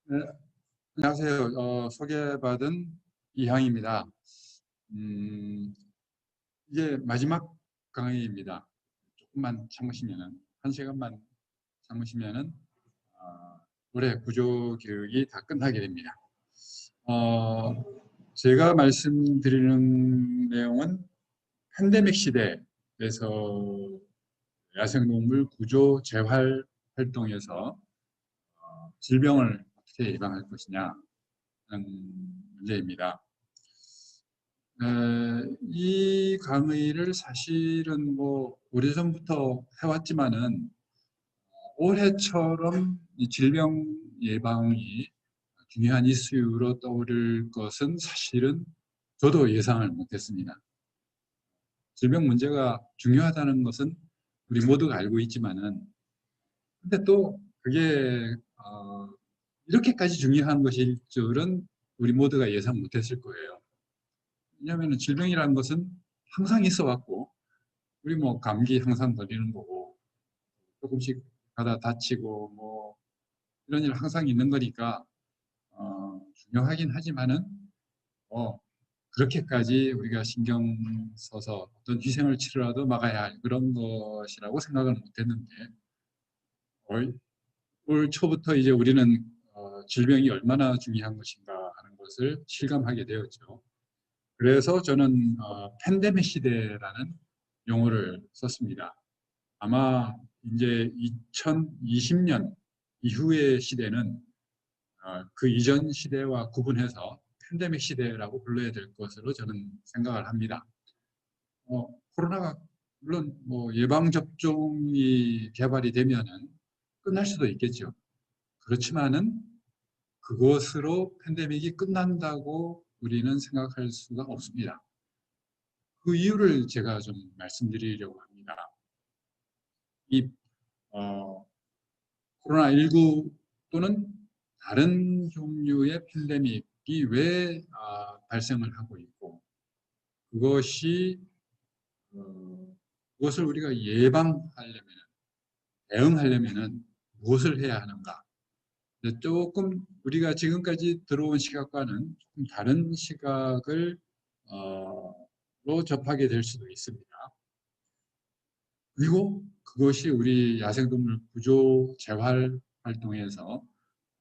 네, 안녕하세요. 소개받은 이항입니다. 음, 이게 마지막 강의입니다. 조금만 참으시면은, 한 시간만 참으시면은, 어, 올해 구조교육이 다 끝나게 됩니다. 어, 제가 말씀드리는 내용은 팬데믹 시대에서 야생동물 구조 재활 활동에서 질병을 어떻게 예방할 것이냐 하는 문제입니다. 이 강의를 사실은 뭐 오래전부터 해왔지만은 올해처럼 이 질병 예방이 중요한 이슈로 떠오를 것은 사실은 저도 예상을 못했습니다. 질병 문제가 중요하다는 것은 우리 모두가 알고 있지만은 근데 또 그게 이렇게까지 중요한 것일 줄은 우리 모두가 예상 못했을 거예요. 왜냐하면 질병이라는 것은 항상 있어 왔고 우리 뭐 감기 항상 걸리는 거고 조금씩 가다 다치고 뭐 이런 일 항상 있는 거니까 중요하긴 하지만은 그렇게까지 우리가 신경 써서 어떤 희생을 치르라도 막아야 할 그런 것이라고 생각을 못했는데 올 초부터 이제 우리는 질병이 얼마나 중요한 것인가 하는 것을 실감하게 되었죠. 그래서 저는 팬데믹 시대라는 용어를 썼습니다. 아마 이제 2020년 이후의 시대는 그 이전 시대와 구분해서 팬데믹 시대라고 불러야 될 것으로 저는 생각을 합니다. 코로나가 물론 뭐 예방 접종이 개발이 되면은 끝날 수도 있겠죠. 그렇지만은 그것으로 팬데믹이 끝난다고 우리는 생각할 수가 없습니다. 그 이유를 제가 좀 말씀드리려고 합니다. 이 코로나19 또는 다른 종류의 팬데믹이 왜 발생을 하고 있고 그것이 그것을 우리가 예방하려면 대응하려면 무엇을 해야 하는가? 조금 우리가 지금까지 들어온 시각과는 조금 다른 시각을 로 접하게 될 수도 있습니다. 그리고 그것이 우리 야생동물 구조 재활 활동에서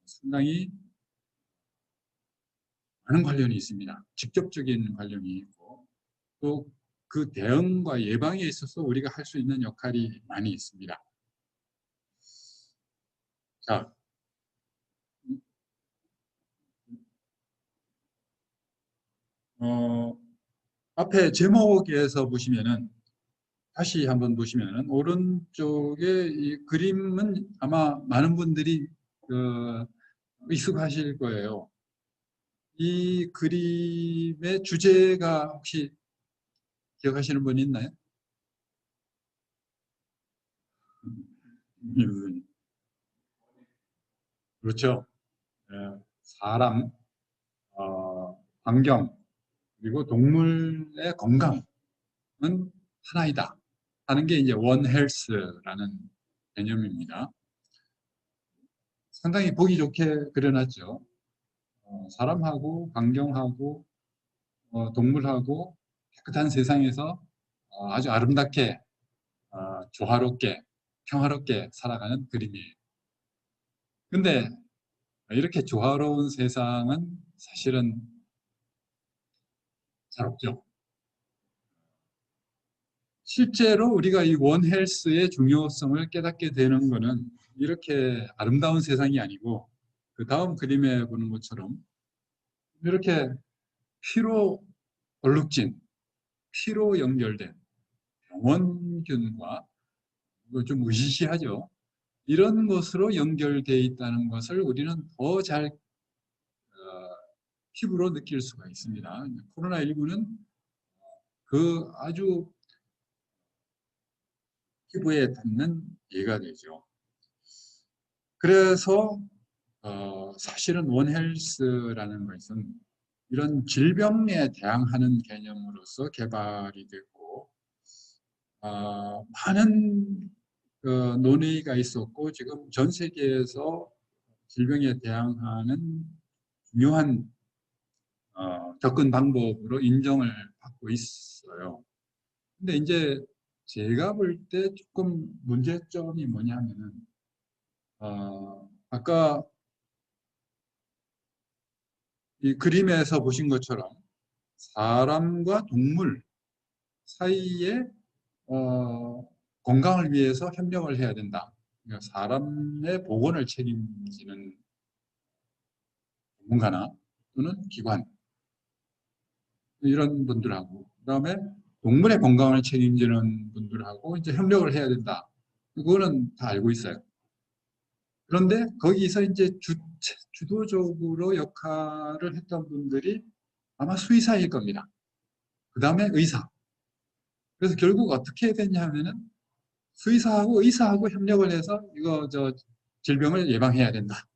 상당히 많은 관련이 있습니다. 직접적인 관련이 있고 또 그 대응과 예방에 있어서 우리가 할 수 있는 역할이 많이 있습니다. 자, 앞에 제목에서 보시면은 다시 한번 보시면은 오른쪽에 이 그림은 아마 많은 분들이 익숙하실 거예요. 이 그림의 주제가 혹시 기억하시는 분 있나요? 그렇죠. 사람, 환경, 그리고 동물의 건강은 하나이다 하는 게 이제 원 헬스라는 개념입니다. 상당히 보기 좋게 그려놨죠. 사람하고 환경하고 동물하고 깨끗한 세상에서 아주 아름답게 조화롭게 평화롭게 살아가는 그림이에요. 근데 이렇게 조화로운 세상은 사실은 잘 없죠. 실제로 우리가 이 원헬스의 중요성을 깨닫게 되는 것은 이렇게 아름다운 세상이 아니고 그 다음 그림에 보는 것처럼 이렇게 피로 얼룩진, 피로 연결된 병원균과 좀 으시시하죠. 이런 것으로 연결되어 있다는 것을 우리는 더 잘 피부로 느낄 수가 있습니다. 코로나19는 그 아주 피부에 닿는 예가 되죠. 그래서 사실은 원헬스라는 것은 이런 질병에 대항하는 개념으로서 개발이 됐고 많은 논의가 있었고 지금 전 세계에서 질병에 대항하는 중요한 접근 방법으로 인정을 받고 있어요. 근데 이제 제가 볼 때 조금 문제점이 뭐냐면은 아까 이 그림에서 보신 것처럼 사람과 동물 사이에 건강을 위해서 협력을 해야 된다. 그러니까 사람의 보건을 책임지는 전문가나 또는 기관 이런 분들하고 그다음에 동물의 건강을 책임지는 분들하고 이제 협력을 해야 된다. 그거는 다 알고 있어요. 그런데 거기서 이제 주도적으로 역할을 했던 분들이 아마 수의사일 겁니다. 그 다음에 의사. 그래서 결국 어떻게 됐냐면은 수의사하고 의사하고 협력을 해서 이거 질병을 예방해야 된다.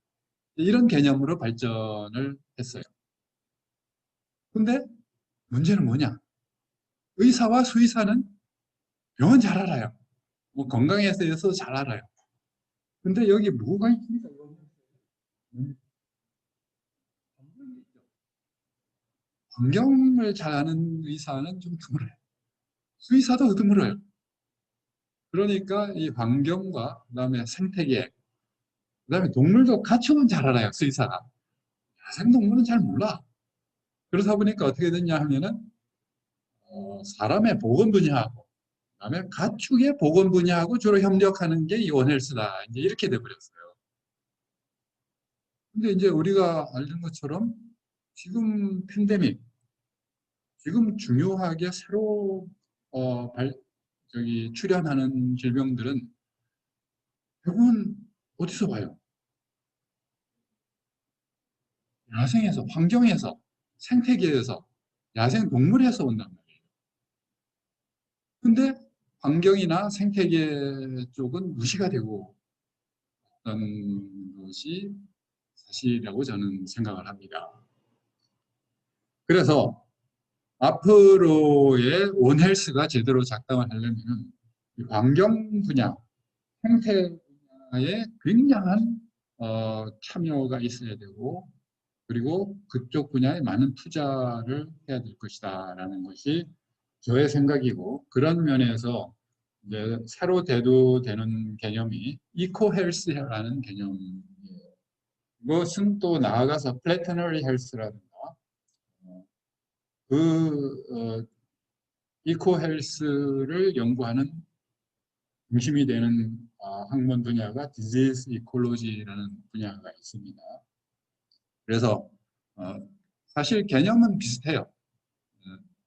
이런 개념으로 발전을 했어요. 근데 문제는 뭐냐? 의사와 수의사는 병은 잘 알아요. 뭐 건강에 대해서 잘 알아요. 근데 여기 뭐가 있습니까? 환경을 잘 아는 의사는 좀 드물어요. 수의사도 드물어요. 그러니까 이 환경과 그다음에 생태계, 그다음에 동물도 가축은 잘 알아요. 수의사가. 야생동물은 잘 몰라. 그러다 보니까 어떻게 됐냐 하면은 사람의 보건 분야하고 그다음에 가축의 보건 분야하고 주로 협력하는 게 이 원헬스다. 이제 이렇게 돼 버렸어요. 근데 이제 우리가 알는 것처럼 지금 팬데믹, 지금 중요하게 새로 출현하는 질병들은 대부분 어디서 와요? 야생에서, 환경에서, 생태계에서, 야생 동물에서 온단 말이에요. 근데 환경이나 생태계 쪽은 무시가 되고 있던 것이 사실이라고 저는 생각을 합니다. 그래서 앞으로의 원헬스가 제대로 작동을 하려면 환경 분야, 생태 분야에 굉장한 참여가 있어야 되고 그리고 그쪽 분야에 많은 투자를 해야 될 것이다 라는 것이 저의 생각이고 그런 면에서 이제 새로 대두되는 개념이 이코헬스라는 개념이에요. 이것은 또 나아가서 플래너리 헬스라든가 그 이코헬스를 연구하는 중심이 되는 학문 분야가 디지즈 이콜로지라는 분야가 있습니다. 그래서 사실 개념은 비슷해요.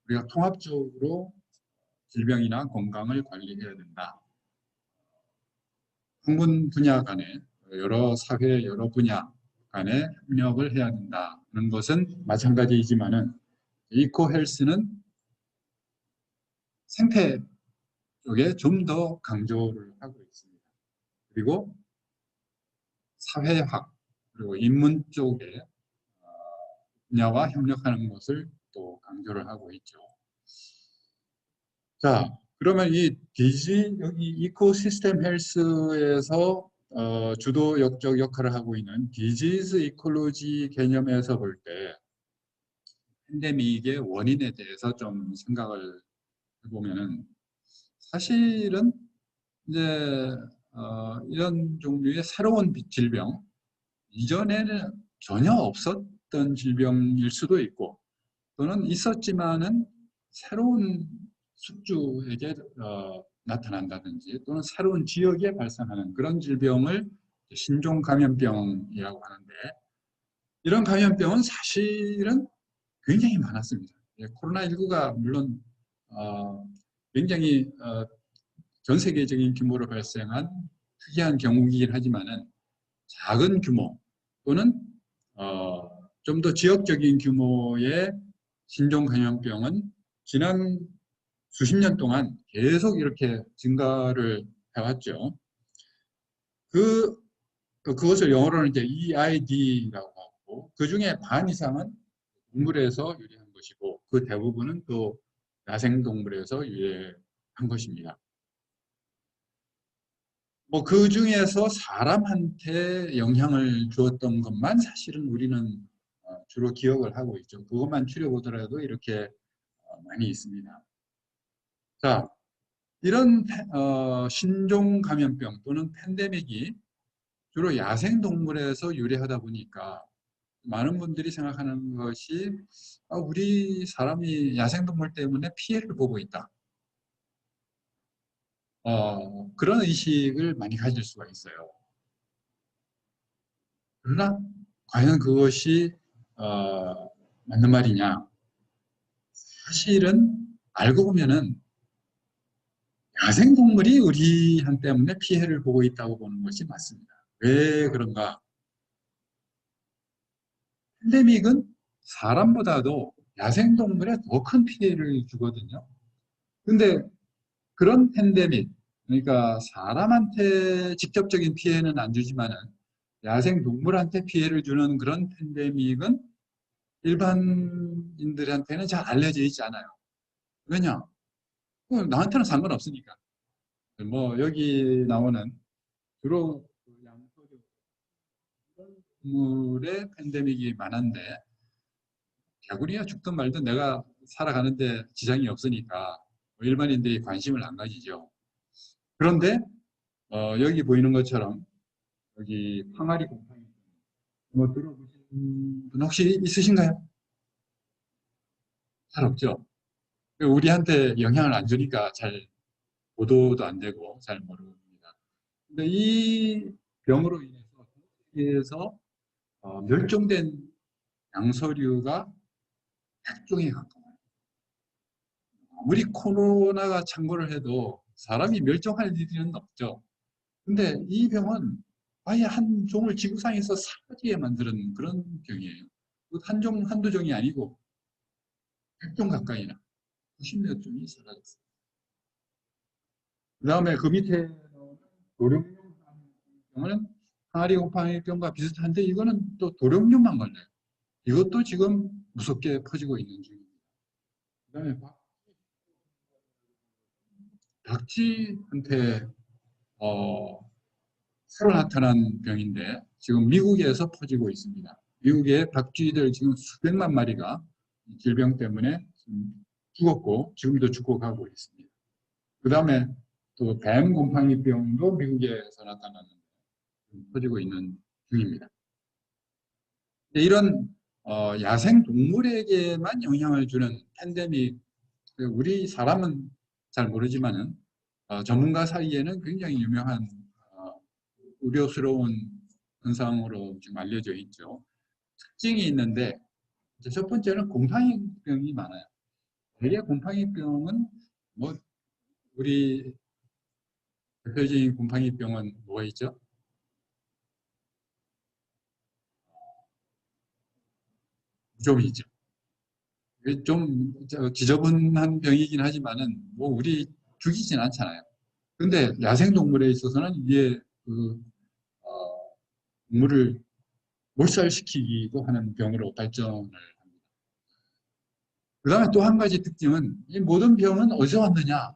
우리가 통합적으로 질병이나 건강을 관리해야 된다. 학문 분야 간에 여러 사회 여러 분야 간에 협력을 해야 된다는 것은 마찬가지이지만은 이코헬스는 생태 쪽에 좀 더 강조를 하고 있습니다. 그리고 사회학 그리고 인문 쪽에 분야와 협력하는 것을 또 강조를 하고 있죠. 자, 그러면 이 여기 이코시스템 헬스에서 주도적 역할을 하고 있는 디지즈 이콜로지 개념에서 볼 때 팬데믹의 원인에 대해서 좀 생각을 해보면은 사실은 이제 이런 종류의 새로운 질병 이전에는 전혀 없었던 질병일 수도 있고 또는 있었지만은 새로운 숙주에게 나타난다든지 또는 새로운 지역에 발생하는 그런 질병을 신종 감염병이라고 하는데 이런 감염병은 사실은 굉장히 많았습니다. 코로나19가 물론 굉장히 전 세계적인 규모로 발생한 특이한 경우이긴 하지만은 작은 규모 또는 좀 더 지역적인 규모의 신종 감염병은 지난 수십 년 동안 계속 이렇게 증가를 해왔죠. 그것을 영어로는 이제 EID라고 하고 그 중에 반 이상은 동물에서 유래한 것이고 그 대부분은 또 야생동물에서 유래한 것입니다. 뭐 그 중에서 사람한테 영향을 주었던 것만 사실은 우리는 주로 기억을 하고 있죠. 그것만 추려보더라도 이렇게 많이 있습니다. 자, 이런 신종 감염병 또는 팬데믹이 주로 야생동물에서 유래하다 보니까 많은 분들이 생각하는 것이 우리 사람이 야생동물 때문에 피해를 보고 있다. 그런 의식을 많이 가질 수가 있어요. 그러나 과연 그것이 맞는 말이냐? 사실은 알고 보면은 야생동물이 우리한 때문에 피해를 보고 있다고 보는 것이 맞습니다. 왜 그런가? 팬데믹은 사람보다도 야생동물에 더 큰 피해를 주거든요. 근데 그런 팬데믹, 그러니까 사람한테 직접적인 피해는 안 주지만은 야생동물한테 피해를 주는 그런 팬데믹은 일반인들한테는 잘 알려져 있지 않아요. 왜냐? 나한테는 상관없으니까. 뭐 여기 나오는 주로 양서류 동물의 팬데믹이 많은데 개구리가 죽든 말든 내가 살아가는데 지장이 없으니까 일반인들이 관심을 안 가지죠. 그런데 여기 보이는 것처럼 여기 항아리 곰팡이 뭐 들어보신 분 혹시 있으신가요? 잘 없죠. 우리한테 영향을 안 주니까 잘 보도도 안 되고 잘 모릅니다. 근데 이 병으로 인해서 세계에서 멸종된 양서류가 100종에 가까워요. 아무리 코로나가 창궐을 해도 사람이 멸종할 일은 없죠. 근데 이 병은 아예 한 종을 지구상에서 사라지게 만드는 그런 병이에요. 한 종, 한두 종이 아니고 100종 가까이나 90몇 종이 사라졌어요. 그 다음에 그 밑에 도룡뇽 병은 항아리 곰팡이병과 비슷한데 이거는 또 도룡뇽만 걸려요. 이것도 지금 무섭게 퍼지고 있는 중입니다. 그 다음에 박쥐한테 새로 나타난 병인데 지금 미국에서 퍼지고 있습니다. 미국의 박쥐들 지금 수백만 마리가 질병 때문에 죽었고 지금도 죽고 가고 있습니다. 그 다음에 또 뱀 곰팡이병도 미국에서 나타났는데 퍼지고 있는 중입니다. 이런 야생 동물에게만 영향을 주는 팬데믹, 우리 사람은 잘 모르지만은 전문가 사이에는 굉장히 유명한 우려스러운 현상으로 지금 알려져 있죠. 특징이 있는데 첫 번째는 곰팡이병이 많아요. 대개 곰팡이병은 뭐 우리 대표적인 곰팡이병은 뭐가 있죠? 무좀이죠. 좀 지저분한 병이긴 하지만은 뭐 우리 죽이진 않잖아요. 근데 야생동물에 있어서는 이게 그 동물을 몰살시키기도 하는 병으로 발전을 합니다. 그 다음에 또 한 가지 특징은 이 모든 병은 어디서 왔느냐?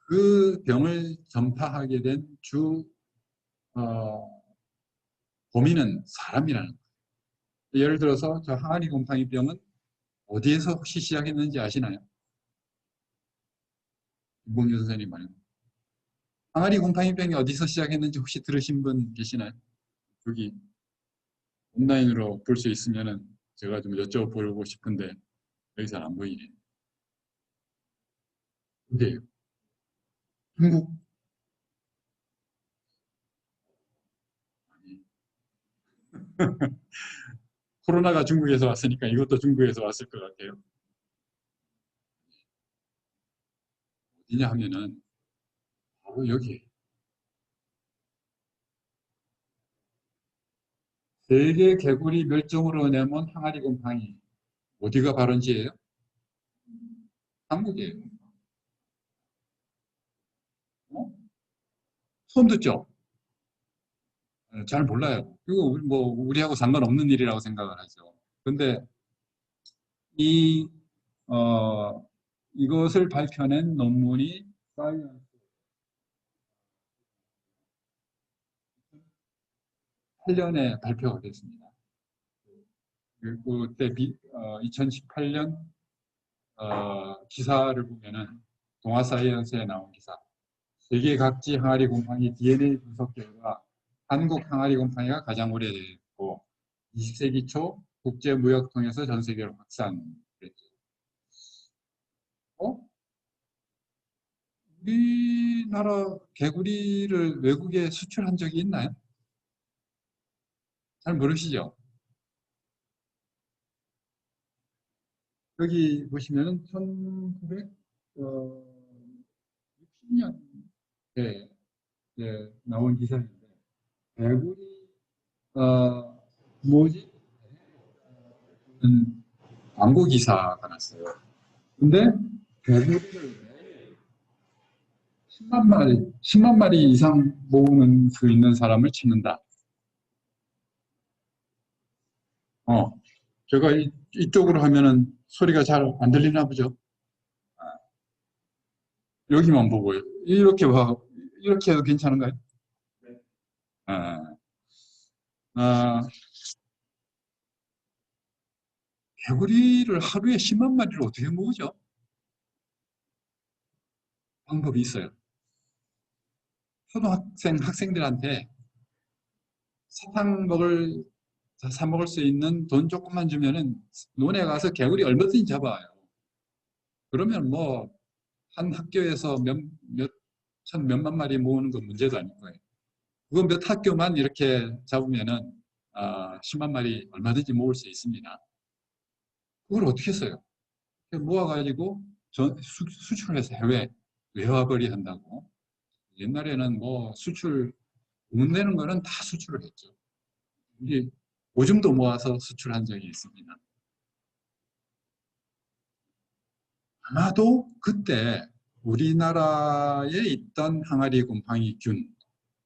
그 병을 전파하게 된 주 범인은 사람이라는 거예요. 예를 들어서 저 항아리 곰팡이병은 어디에서 혹시 시작했는지 아시나요? 김봉규 선생님 말고. 항아리 곰팡이병이 어디서 시작했는지 혹시 들으신 분 계시나요? 여기 온라인으로 볼 수 있으면은 제가 좀 여쭤보고 싶은데 여기 잘 안 보이네요. 어디예요? 중국? 아니. 코로나가 중국에서 왔으니까 이것도 중국에서 왔을 것 같아요. 어디냐 하면은 바로 여기. 세계 개구리 멸종으로 내몬 항아리 곰팡이. 어디가 발원지예요? 한국이에요. 어? 처음 듣죠? 잘 몰라요. 이거 뭐 우리하고 상관없는 일이라고 생각을 하죠. 근데 이 어, 이것을 밝혀낸 논문이 사이언스 2018년에 발표가 됐습니다. 그리고 그때 2018년 기사를 보면은 동아사이언스에 나온 기사. 세계 각지 항아리 곰팡이 DNA 분석 결과 한국 항아리 곰팡이가 가장 오래됐고 20세기 초 국제무역통해서 전 세계로 확산됐죠. 우리나라 개구리를 외국에 수출한 적이 있나요? 잘 모르시죠? 여기 보시면은 1960년에 나온 기사인데 개구리 뭐지? 광고 기사가 났어요. 근데 개구리를 10만 마리 이상 모으는 수 있는 사람을 찾는다. 제가 이쪽으로 하면은 소리가 잘 안 들리나 보죠? 여기만 보고요. 이렇게 이렇게 해도 괜찮은가요? 네. 개구리를 하루에 10만 마리를 어떻게 모으죠? 방법이 있어요. 학생들한테 사탕 사 먹을 수 있는 돈 조금만 주면은 논에 가서 개구리 얼마든지 잡아요. 그러면 뭐 한 학교에서 몇만 마리 모으는 건 문제도 아닐 거예요. 그거 몇 학교만 이렇게 잡으면은 10만 마리 얼마든지 모을 수 있습니다. 그걸 어떻게 써요? 모아가지고 수출해서 외화벌이 한다고. 옛날에는 뭐 돈 내는 거는 다 수출을 했죠. 우리 오줌도 모아서 수출한 적이 있습니다. 아마도 그때 우리나라에 있던 항아리 곰팡이균,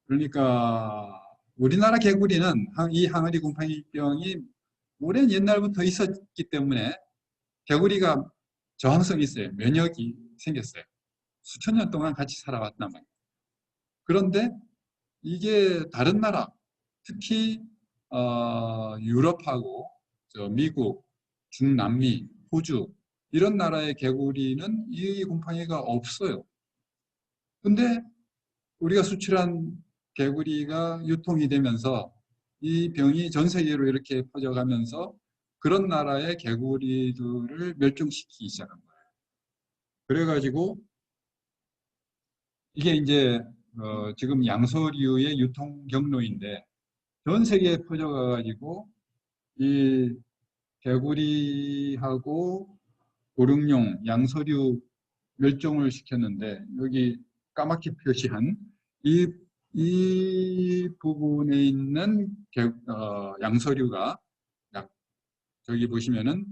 그러니까 우리나라 개구리는 이 항아리 곰팡이병이 오랜 옛날부터 있었기 때문에 개구리가 저항성이 있어요. 면역이 생겼어요. 수천 년 동안 같이 살아왔단 말이에요. 그런데 이게 다른 나라, 특히 유럽하고 미국, 중남미, 호주 이런 나라의 개구리는 이 곰팡이가 없어요. 근데 우리가 수출한 개구리가 유통이 되면서 이 병이 전 세계로 이렇게 퍼져가면서 그런 나라의 개구리들을 멸종시키기 시작한 거예요. 그래가지고 이게 이제 지금 양서류의 유통 경로인데 전 세계에 퍼져가가지고 이 개구리하고 고릉용, 양서류 멸종을 시켰는데 여기 까맣게 표시한 이 부분에 있는 양서류가 저기 보시면은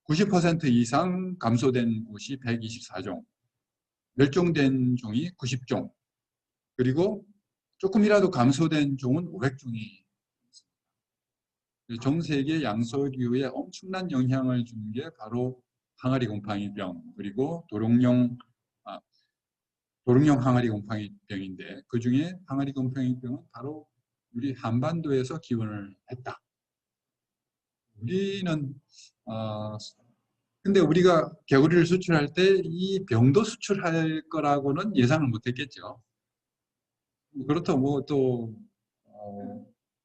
90% 이상 감소된 곳이 124종, 멸종된 종이 90종, 그리고 조금이라도 감소된 종은 500종이 전 세계 양서류에 엄청난 영향을 준 게 바로 항아리 곰팡이병 그리고 도롱뇽 항아리 곰팡이병인데 그 중에 항아리 곰팡이병은 바로 우리 한반도에서 기원을 했다. 우리는 근데 우리가 개구리를 수출할 때 이 병도 수출할 거라고는 예상을 못했겠죠. 그렇다고 뭐또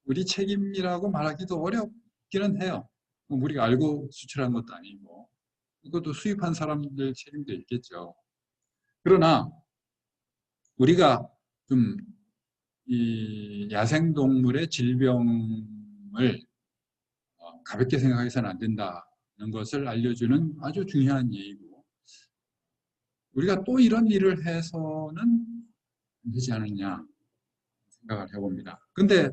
우리 책임이라고 말하기도 어렵기는 해요. 우리가 알고 수출한 것도 아니고 이것도 수입한 사람들 책임도 있겠죠. 그러나 우리가 좀 이 야생동물의 질병을 가볍게 생각해서는 안 된다는 것을 알려주는 아주 중요한 예이고 우리가 또 이런 일을 해서는 안 되지 않느냐 생각을 해봅니다. 근데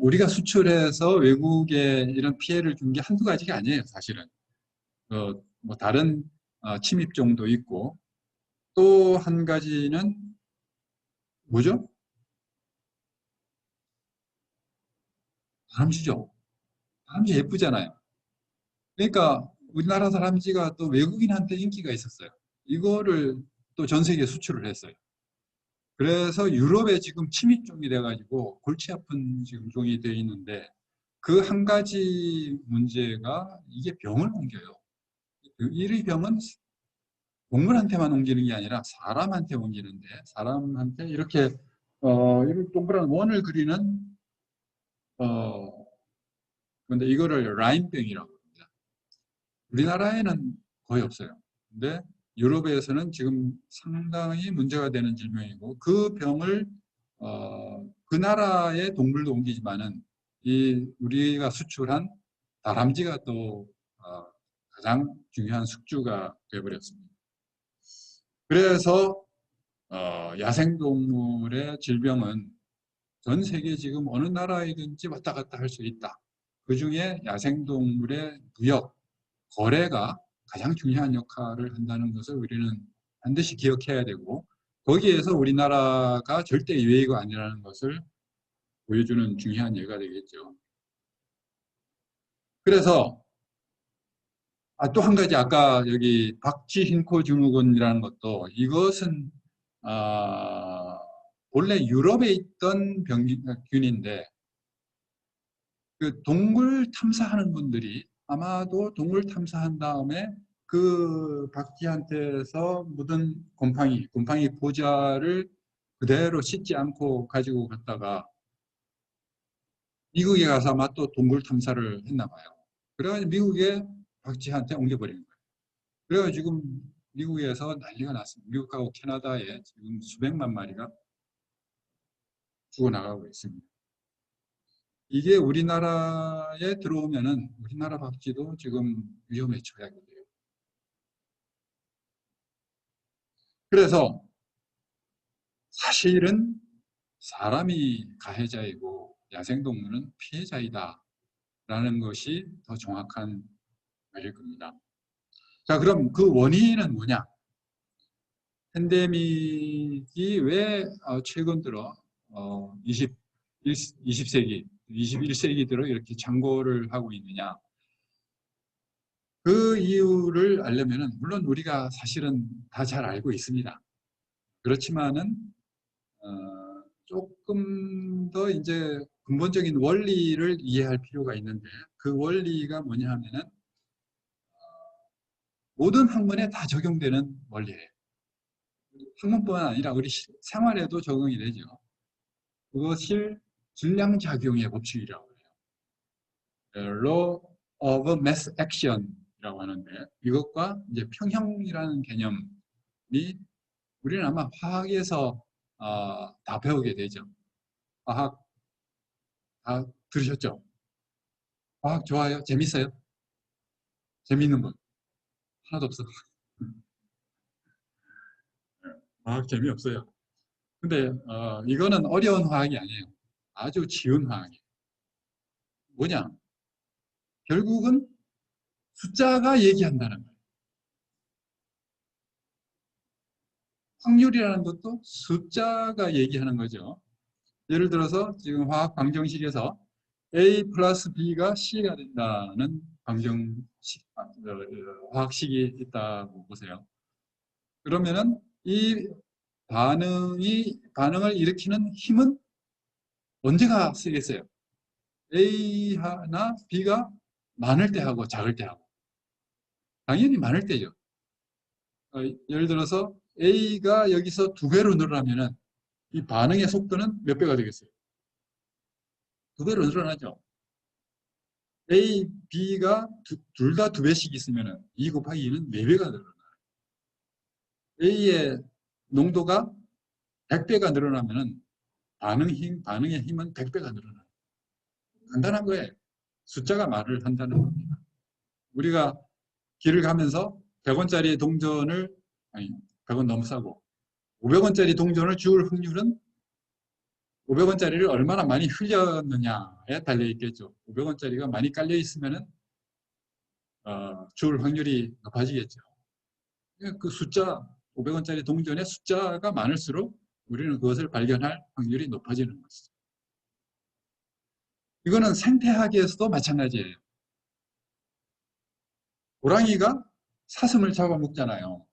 우리가 수출해서 외국에 이런 피해를 준 게 한두 가지가 아니에요, 사실은. 뭐 다른 침입종도 있고 또 한 가지는 뭐죠? 다람쥐죠. 다람쥐 예쁘잖아요. 그러니까 우리나라 다람쥐가 또 외국인한테 인기가 있었어요. 이거를 또 전 세계에 수출을 했어요. 그래서 유럽에 지금 치미종이 돼가지고 골치 아픈 지금 종이 되어 있는데 그 한 가지 문제가 이게 병을 옮겨요. 이 병은 동물한테만 옮기는 게 아니라 사람한테 옮기는데 사람한테 이렇게 이런 동그란 원을 그리는 근데 이거를 라임병이라고 합니다. 우리나라에는 거의 없어요. 근데 유럽에서는 지금 상당히 문제가 되는 질병이고 그 병을 그 나라의 동물도 옮기지만은 이 우리가 수출한 다람쥐가 또 가장 중요한 숙주가 되어버렸습니다. 그래서 야생동물의 질병은 전 세계 지금 어느 나라이든지 왔다 갔다 할 수 있다. 그 중에 야생동물의 무역, 거래가 가장 중요한 역할을 한다는 것을 우리는 반드시 기억해야 되고 거기에서 우리나라가 절대 예외가 아니라는 것을 보여주는 중요한 예가 되겠죠. 그래서 또 한 가지 아까 여기 박쥐흰코 증후군이라는 것도 이것은 원래 유럽에 있던 병균인데 그 동물 탐사하는 분들이 아마도 동물 탐사한 다음에 그 박쥐한테서 묻은 곰팡이 포자를 그대로 씻지 않고 가지고 갔다가 미국에 가서 아마 또 동물 탐사를 했나 봐요. 그래가지고 미국에 박쥐한테 옮겨버린 거예요. 그래가지고 지금 미국에서 난리가 났습니다. 미국하고 캐나다에 지금 수백만 마리가 죽어나가고 있습니다. 이게 우리나라에 들어오면은 우리나라 박쥐도 지금 위험에 처하게 돼요. 그래서 사실은 사람이 가해자이고 야생동물은 피해자이다 라는 것이 더 정확한 말일 겁니다. 자, 그럼 그 원인은 뭐냐? 팬데믹이 왜 최근 들어 20세기, 21세기 들어 이렇게 창궐을 하고 있느냐? 그 이유를 알려면은 물론 우리가 사실은 다 잘 알고 있습니다. 그렇지만은 조금 더 이제 근본적인 원리를 이해할 필요가 있는데 그 원리가 뭐냐 하면은 모든 학문에 다 적용되는 원리예요. 학문뿐만 아니라 우리 생활에도 적용이 되죠. 그것을 질량작용의 법칙이라고 해요. Law of Mass Action이라고 하는데 이것과 이제 평형이라는 개념이 우리는 아마 화학에서 다 배우게 되죠. 화학 다 들으셨죠? 화학 좋아요? 재밌어요? 재밌는 분? 하나도 없어. 화학 재미없어요. 근데 이거는 어려운 화학이 아니에요. 아주 쉬운 화학이에요. 뭐냐? 결국은 숫자가 얘기한다는 거예요. 확률이라는 것도 숫자가 얘기하는 거죠. 예를 들어서 지금 화학 방정식에서 A 플러스 B가 C가 된다는 화학식이 있다고 보세요. 그러면은 이 반응을 일으키는 힘은 언제가 쓰겠어요? A나 B가 많을 때 하고 작을 때 하고. 당연히 많을 때죠. 예를 들어서 A가 여기서 2배로 늘어나면은 이 반응의 속도는 몇 배가 되겠어요? 2배로 늘어나죠. A, B가 둘 다 2배씩 있으면은 2 곱하기 2는 4배가 늘어나요. A의 농도가 100배가 늘어나면은 반응의 힘은 100배가 늘어나요. 간단한 거예요. 숫자가 말을 한다는 겁니다. 우리가 길을 가면서 100원짜리 동전을, 아니, 100원 너무 싸고, 500원짜리 동전을 줄 확률은 500원짜리를 얼마나 많이 흘렸느냐에 달려 있겠죠. 500원짜리가 많이 깔려 있으면은, 줄 확률이 높아지겠죠. 그 숫자, 500원짜리 동전의 숫자가 많을수록 우리는 그것을 발견할 확률이 높아지는 것이죠. 이거는 생태학에서도 마찬가지예요. 호랑이가 사슴을 잡아먹잖아요.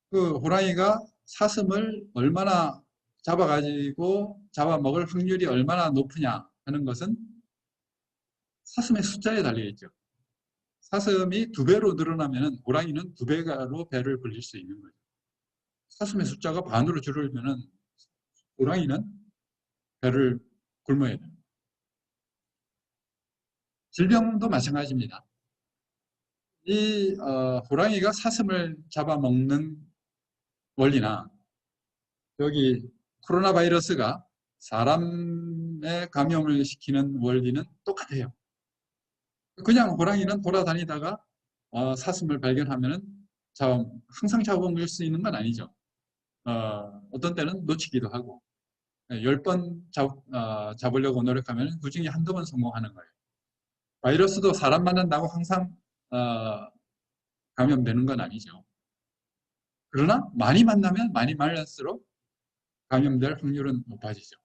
그 호랑이가 사슴을 얼마나 잡아먹을 확률이 얼마나 높으냐 하는 것은 사슴의 숫자에 달려있죠. 사슴이 2배로 늘어나면 호랑이는 2배로 배를 불릴 수 있는 거죠. 사슴의 숫자가 반으로 줄으면 호랑이는 배를 굶어야 됩니다. 질병도 마찬가지입니다. 이 호랑이가 사슴을 잡아먹는 원리나 여기 코로나 바이러스가 사람의 감염을 시키는 원리는 똑같아요. 그냥 호랑이는 돌아다니다가 사슴을 발견하면 항상 잡아먹을 수 있는 건 아니죠. 어떤 때는 놓치기도 하고 10번 잡으려고 노력하면 그중에 한두 번 성공하는 거예요. 바이러스도 사람 만난다고 항상 감염되는 건 아니죠. 그러나 많이 만나면 많이 말릴수록 감염될 확률은 높아지죠.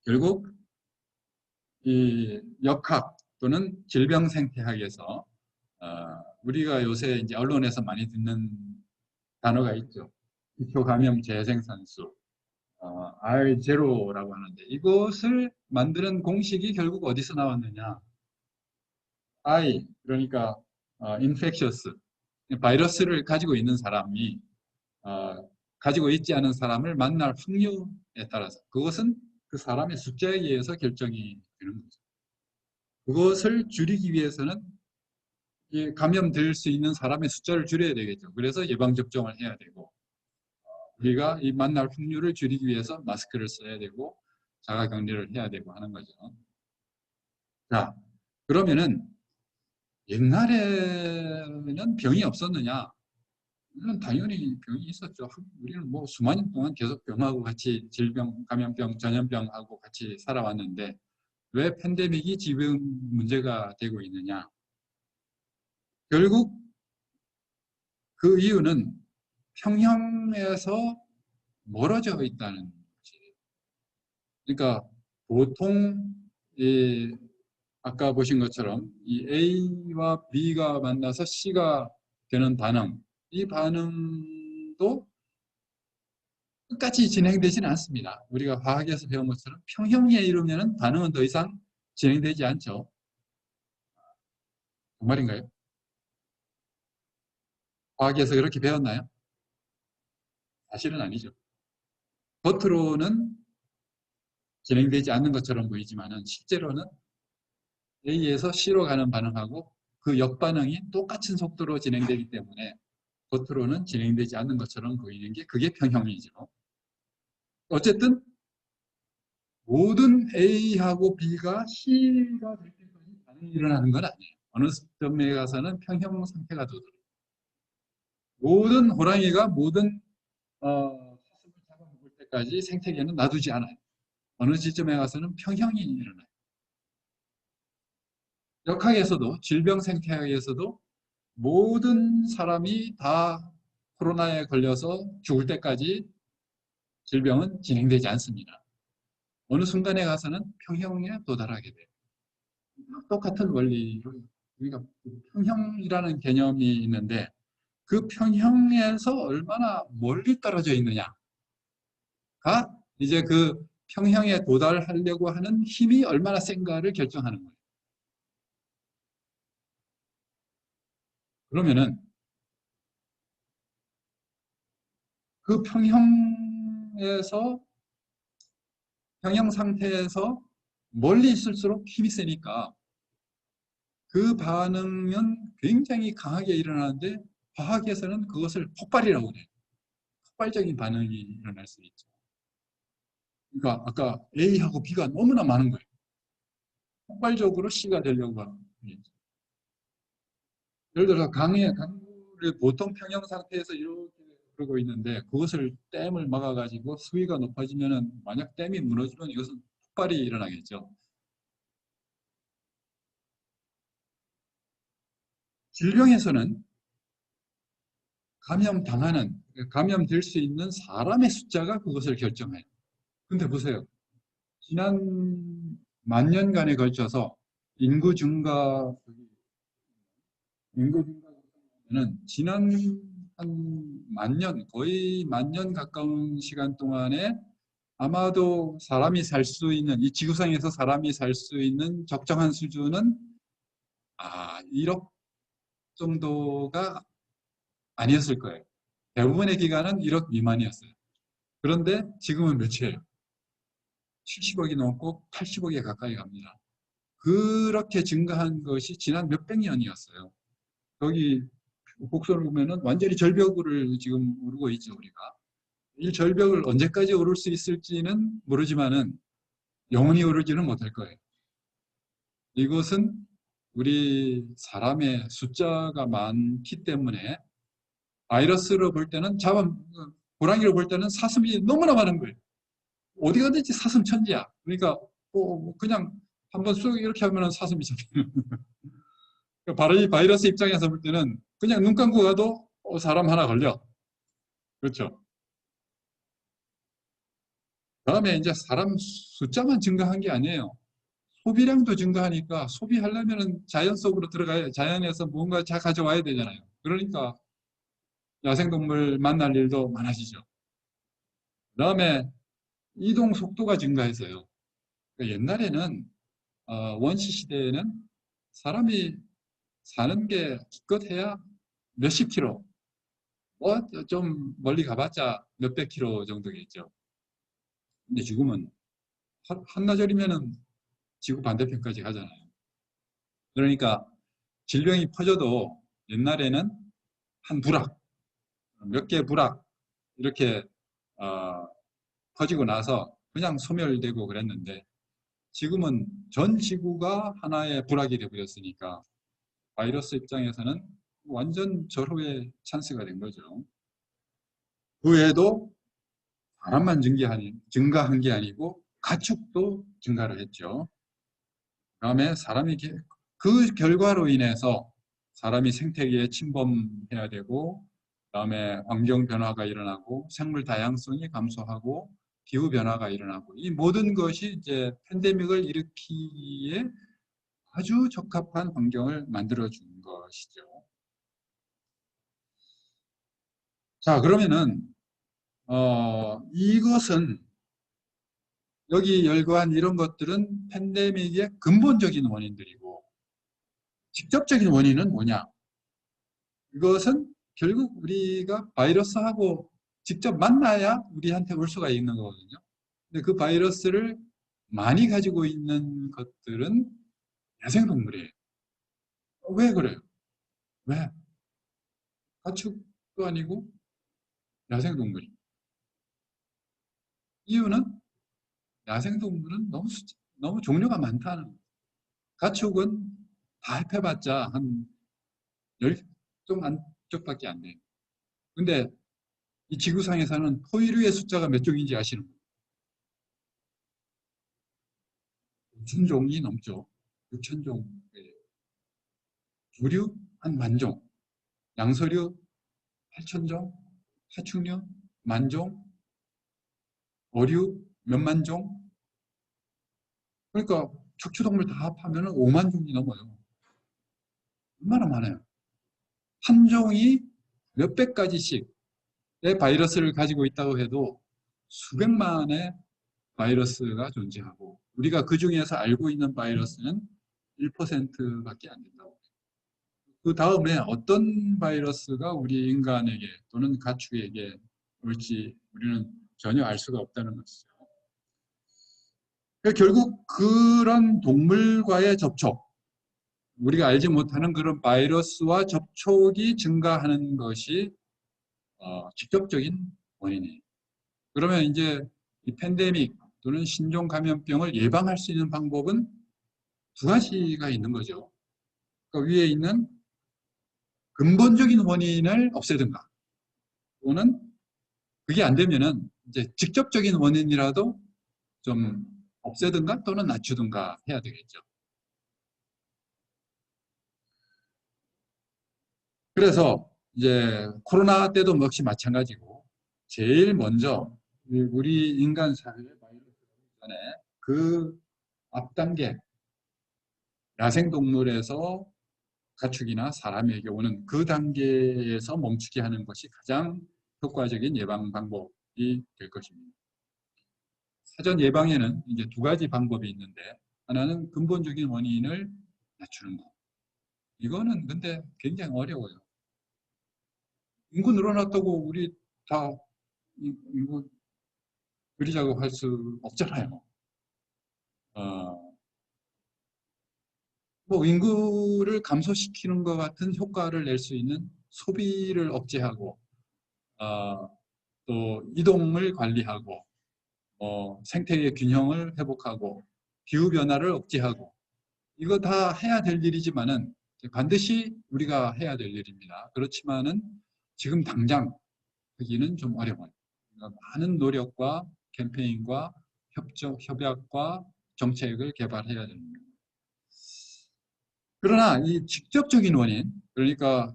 결국 이 역학 또는 질병생태학에서 우리가 요새 이제 언론에서 많이 듣는 단어가 있죠. 기초 감염 재생산수 R0라고 하는데 이것을 만드는 공식이 결국 어디서 나왔느냐? I 그러니까 infectious 바이러스를 가지고 있는 사람이 가지고 있지 않은 사람을 만날 확률에 따라서 그것은 그 사람의 숫자에 의해서 결정이 되는 거죠. 그것을 줄이기 위해서는 감염될 수 있는 사람의 숫자를 줄여야 되겠죠. 그래서 예방접종을 해야 되고 우리가 이 만날 확률을 줄이기 위해서 마스크를 써야 되고 자가격리를 해야 되고 하는 거죠. 자, 그러면은 옛날에는 병이 없었느냐? 물론 당연히 병이 있었죠. 우리는 뭐 수만 년 동안 계속 병하고 같이 질병, 감염병, 전염병하고 같이 살아왔는데 왜 팬데믹이 지금 문제가 되고 있느냐? 결국 그 이유는 평형에서 멀어져 있다는 거지. 그러니까 보통 아까 보신 것처럼 이 A와 B가 만나서 C가 되는 반응, 이 반응도 끝까지 진행되지는 않습니다. 우리가 화학에서 배운 것처럼 평형에 이르면 반응은 더 이상 진행되지 않죠. 정말인가요? 화학에서 그렇게 배웠나요? 사실은 아니죠. 겉으로는 진행되지 않는 것처럼 보이지만 실제로는 A에서 C로 가는 반응하고 그 역반응이 똑같은 속도로 진행되기 때문에 겉으로는 진행되지 않는 것처럼 보이는 게 그게 평형이죠. 어쨌든 모든 A하고 B가 C가 될 때까지 반응이 일어나는 건 아니에요. 어느 점에 가서는 평형 상태가 되더라고요. 모든 호랑이가 모든 사슴을 잡아먹을 때까지 생태계는 놔두지 않아요. 어느 지점에 가서는 평형이 일어나요. 역학에서도 질병 생태학에서도 모든 사람이 다 코로나에 걸려서 죽을 때까지 질병은 진행되지 않습니다. 어느 순간에 가서는 평형에 도달하게 돼요. 똑같은 원리로 우리가 평형이라는 개념이 있는데 그 평형에서 얼마나 멀리 떨어져 있느냐가 이제 그 평형에 도달하려고 하는 힘이 얼마나 센가를 결정하는 거예요. 그러면은 그 평형 상태에서 멀리 있을수록 힘이 세니까 그 반응은 굉장히 강하게 일어나는데 과학에서는 그것을 폭발이라고 해요. 폭발적인 반응이 일어날 수 있죠. 그러니까 아까 A하고 B가 너무나 많은 거예요. 폭발적으로 C가 되려고 하는 거예요. 예를 들어서 강물을 보통 평형 상태에서 이렇게 흐르고 있는데 그것을 댐을 막아가지고 수위가 높아지면 만약 댐이 무너지면 이것은 폭발이 일어나겠죠. 질병에서는 감염될 수 있는 사람의 숫자가 그것을 결정해요. 근데 보세요. 지난 만 년간에 걸쳐서 인구 증가는 지난 한 만년, 거의 만년 가까운 시간 동안에 아마도 사람이 살 수 있는, 이 지구상에서 사람이 살 수 있는 적정한 수준은 1억 정도가 아니었을 거예요. 대부분의 기간은 1억 미만이었어요. 그런데 지금은 몇이에요? 70억이 넘고 80억에 가까이 갑니다. 그렇게 증가한 것이 지난 몇백 년이었어요. 여기 곡선을 보면은 완전히 절벽을 지금 오르고 있죠, 우리가. 이 절벽을 언제까지 오를 수 있을지는 모르지만은 영원히 오르지는 못할 거예요. 이것은 우리 사람의 숫자가 많기 때문에 바이러스로 볼 때는 호랑이로 볼 때는 사슴이 너무나 많은 거예요. 어디 가든지 사슴 천지야. 그러니까 그냥 한번 쑥 이렇게 하면은 사슴이 잡혀요. 바이러스 입장에서 볼 때는 그냥 눈 감고 가도 사람 하나 걸려. 그렇죠. 다음에 이제 사람 숫자만 증가한 게 아니에요. 소비량도 증가하니까 소비하려면 자연 속으로 들어가야, 자연에서 뭔가 가져와야 되잖아요. 그러니까 야생동물 만날 일도 많아지죠. 그 다음에 이동 속도가 증가해서요. 그러니까 옛날에는 원시 시대에는 사람이 사는 게 기껏해야 몇십 킬로, 좀 멀리 가봤자 몇백 킬로 정도겠죠. 근데 지금은 한나절이면은 지구 반대편까지 가잖아요. 그러니까 질병이 퍼져도 옛날에는 한 부락, 몇 개 부락 이렇게 퍼지고 나서 그냥 소멸되고 그랬는데 지금은 전 지구가 하나의 부락이 되어버렸으니까 바이러스 입장에서는 완전 절호의 찬스가 된 거죠. 그 외에도 사람만 증가한 게 아니고 가축도 증가를 했죠. 그다음에 그 결과로 인해서 사람이 생태계에 침범해야 되고, 그다음에 환경 변화가 일어나고, 생물 다양성이 감소하고, 기후 변화가 일어나고, 이 모든 것이 이제 팬데믹을 일으키기에 아주 적합한 환경을 만들어 준 것이죠. 자, 그러면은 이것은 여기 열거한 이런 것들은 팬데믹의 근본적인 원인들이고, 직접적인 원인은 뭐냐? 이것은 결국 우리가 바이러스하고 직접 만나야 우리한테 올 수가 있는 거거든요. 근데 그 바이러스를 많이 가지고 있는 것들은 야생동물이에요. 왜 그래요? 왜? 가축도 아니고 야생동물이. 이유는 야생동물은 너무 종류가 많다는 거예요. 가축은 다 합해봤자 한 10종 안쪽밖에 안 돼요. 근데 이 지구상에서는 포유류의 숫자가 몇 종인지 아시는 거예요? 6,000종이 넘죠. 6,000종. 조류 한 10,000종, 양서류 8,000종, 하충류 10,000종, 어류 몇만 종. 그러니까 척추동물 다 합하면 5만 종이 넘어요. 얼마나 많아요. 한 종이 몇백 가지씩의 바이러스를 가지고 있다고 해도 수백만의 바이러스가 존재하고, 우리가 그 중에서 알고 있는 바이러스는 1%밖에 안 된다고. 그 다음에 어떤 바이러스가 우리 인간에게 또는 가축에게 올지 우리는 전혀 알 수가 없다는 것이죠. 그러니까 결국 그런 동물과의 접촉, 우리가 알지 못하는 그런 바이러스와 접촉이 증가하는 것이 직접적인 원인이에요. 그러면 이제 이 팬데믹 또는 신종 감염병을 예방할 수 있는 방법은 두 가지가 있는 거죠. 그러니까 위에 있는 근본적인 원인을 없애든가, 또는 그게 안 되면은 이제 직접적인 원인이라도 좀 없애든가 또는 낮추든가 해야 되겠죠. 그래서 이제 코로나 때도 역시 마찬가지고, 제일 먼저 우리 인간 사회의 바이러스 전에 그 앞단계 야생동물에서 가축이나 사람에게 오는 그 단계에서 멈추게 하는 것이 가장 효과적인 예방 방법이 될 것입니다. 사전 예방에는 이제 두 가지 방법이 있는데, 하나는 근본적인 원인을 낮추는 것. 이거는 근데 굉장히 어려워요. 인구 늘어났다고 우리 다 인구 줄이자고 할 수 없잖아요. 뭐 인구를 감소시키는 것 같은 효과를 낼 수 있는 소비를 억제하고, 또 이동을 관리하고, 생태계 균형을 회복하고, 기후 변화를 억제하고, 이거 다 해야 될 일이지만은 반드시 우리가 해야 될 일입니다. 그렇지만은 지금 당장 하기는 좀 어려워요. 그러니까 많은 노력과 캠페인과 협약과 정책을 개발해야 됩니다. 그러나 이 직접적인 원인, 그러니까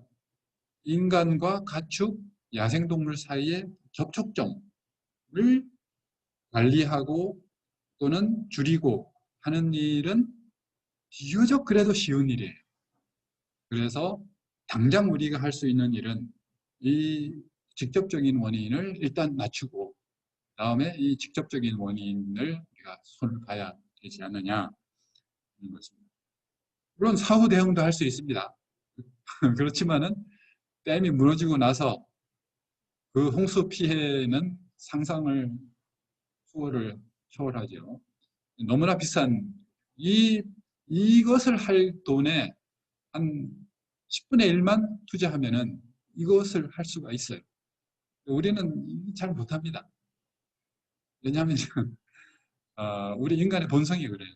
인간과 가축, 야생동물 사이의 접촉점을 관리하고 또는 줄이고 하는 일은 비교적 그래도 쉬운 일이에요. 그래서 당장 우리가 할 수 있는 일은 이 직접적인 원인을 일단 낮추고, 다음에 이 직접적인 원인을 우리가 손을 봐야 되지 않느냐 하는 것입니다. 물론 사후 대응도 할 수 있습니다. 그렇지만은 댐이 무너지고 나서 그 홍수 피해는 상상을 초월하죠. 너무나 비싼 이것을 할 돈에 한 10분의 1만 투자하면은 이것을 할 수가 있어요. 우리는 잘 못합니다. 왜냐하면 우리 인간의 본성이 그래요.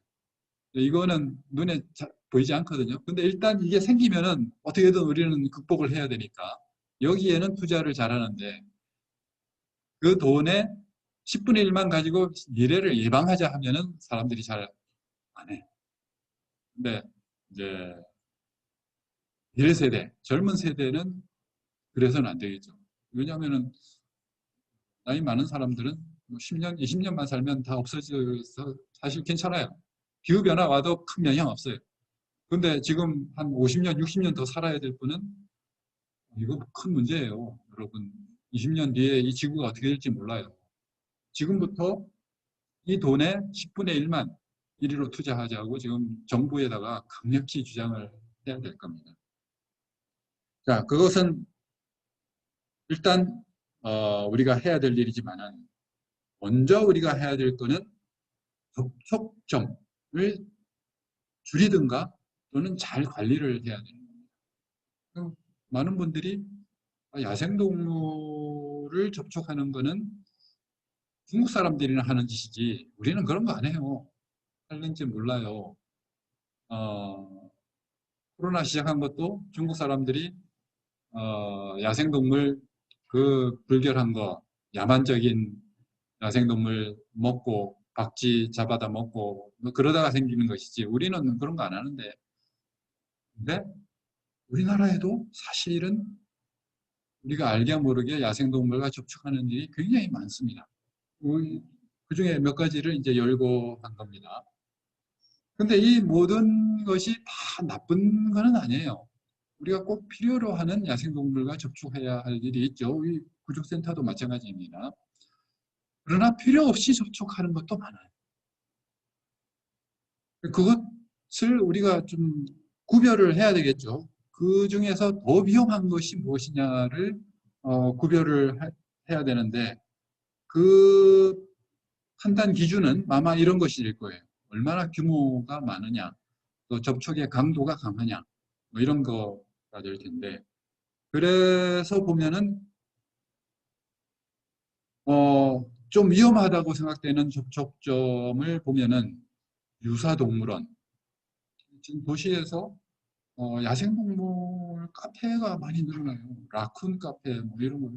이거는 눈에 보이지 않거든요. 근데 일단 이게 생기면은 어떻게든 우리는 극복을 해야 되니까 여기에는 투자를 잘하는데, 그 돈의 10분의 1만 가지고 미래를 예방하자 하면은 사람들이 잘 안 해. 근데 이제 미래 세대, 젊은 세대는 그래서는 안 되겠죠. 왜냐하면은 나이 많은 사람들은 10년, 20년만 살면 다 없어져서 사실 괜찮아요. 기후변화 와도 큰 영향 없어요. 근데 지금 한 50년, 60년 더 살아야 될 분은 이거 큰 문제예요. 여러분, 20년 뒤에 이 지구가 어떻게 될지 몰라요. 지금부터 이 돈의 10분의 1만 1위로 투자하자고 지금 정부에다가 강력히 주장을 해야 될 겁니다. 자, 그것은 일단 우리가 해야 될 일이지만은, 먼저 우리가 해야 될 거는 접촉점을 줄이든가 또는 잘 관리를 해야 됩니다. 많은 분들이 야생동물을 접촉하는 거는 중국 사람들이나 하는 짓이지 우리는 그런 거 안 해요. 하는지 몰라요. 코로나 시작한 것도 중국 사람들이 야생동물 그 불결한 거, 야만적인 야생동물 먹고 박쥐 잡아다 먹고 뭐 그러다가 생기는 것이지 우리는 그런 거 안 하는데. 근데 우리나라에도 사실은 우리가 알게 모르게 야생동물과 접촉하는 일이 굉장히 많습니다. 그 중에 몇 가지를 이제 열고 한 겁니다. 근데 이 모든 것이 다 나쁜 건 아니에요. 우리가 꼭 필요로 하는 야생동물과 접촉해야 할 일이 있죠. 이 구축센터도 마찬가지입니다. 그러나 필요 없이 접촉하는 것도 많아요. 그것을 우리가 좀 구별을 해야 되겠죠. 그 중에서 더 위험한 것이 무엇이냐를 구별을 해야 되는데, 그 판단 기준은 아마 이런 것일 거예요. 얼마나 규모가 많으냐, 또 접촉의 강도가 강하냐, 뭐 이런 거가 될 텐데, 그래서 보면은 좀 위험하다고 생각되는 접촉점을 보면은 유사동물원, 지금 도시에서 야생동물 카페가 많이 늘어나요. 라쿤 카페 뭐 이런 거,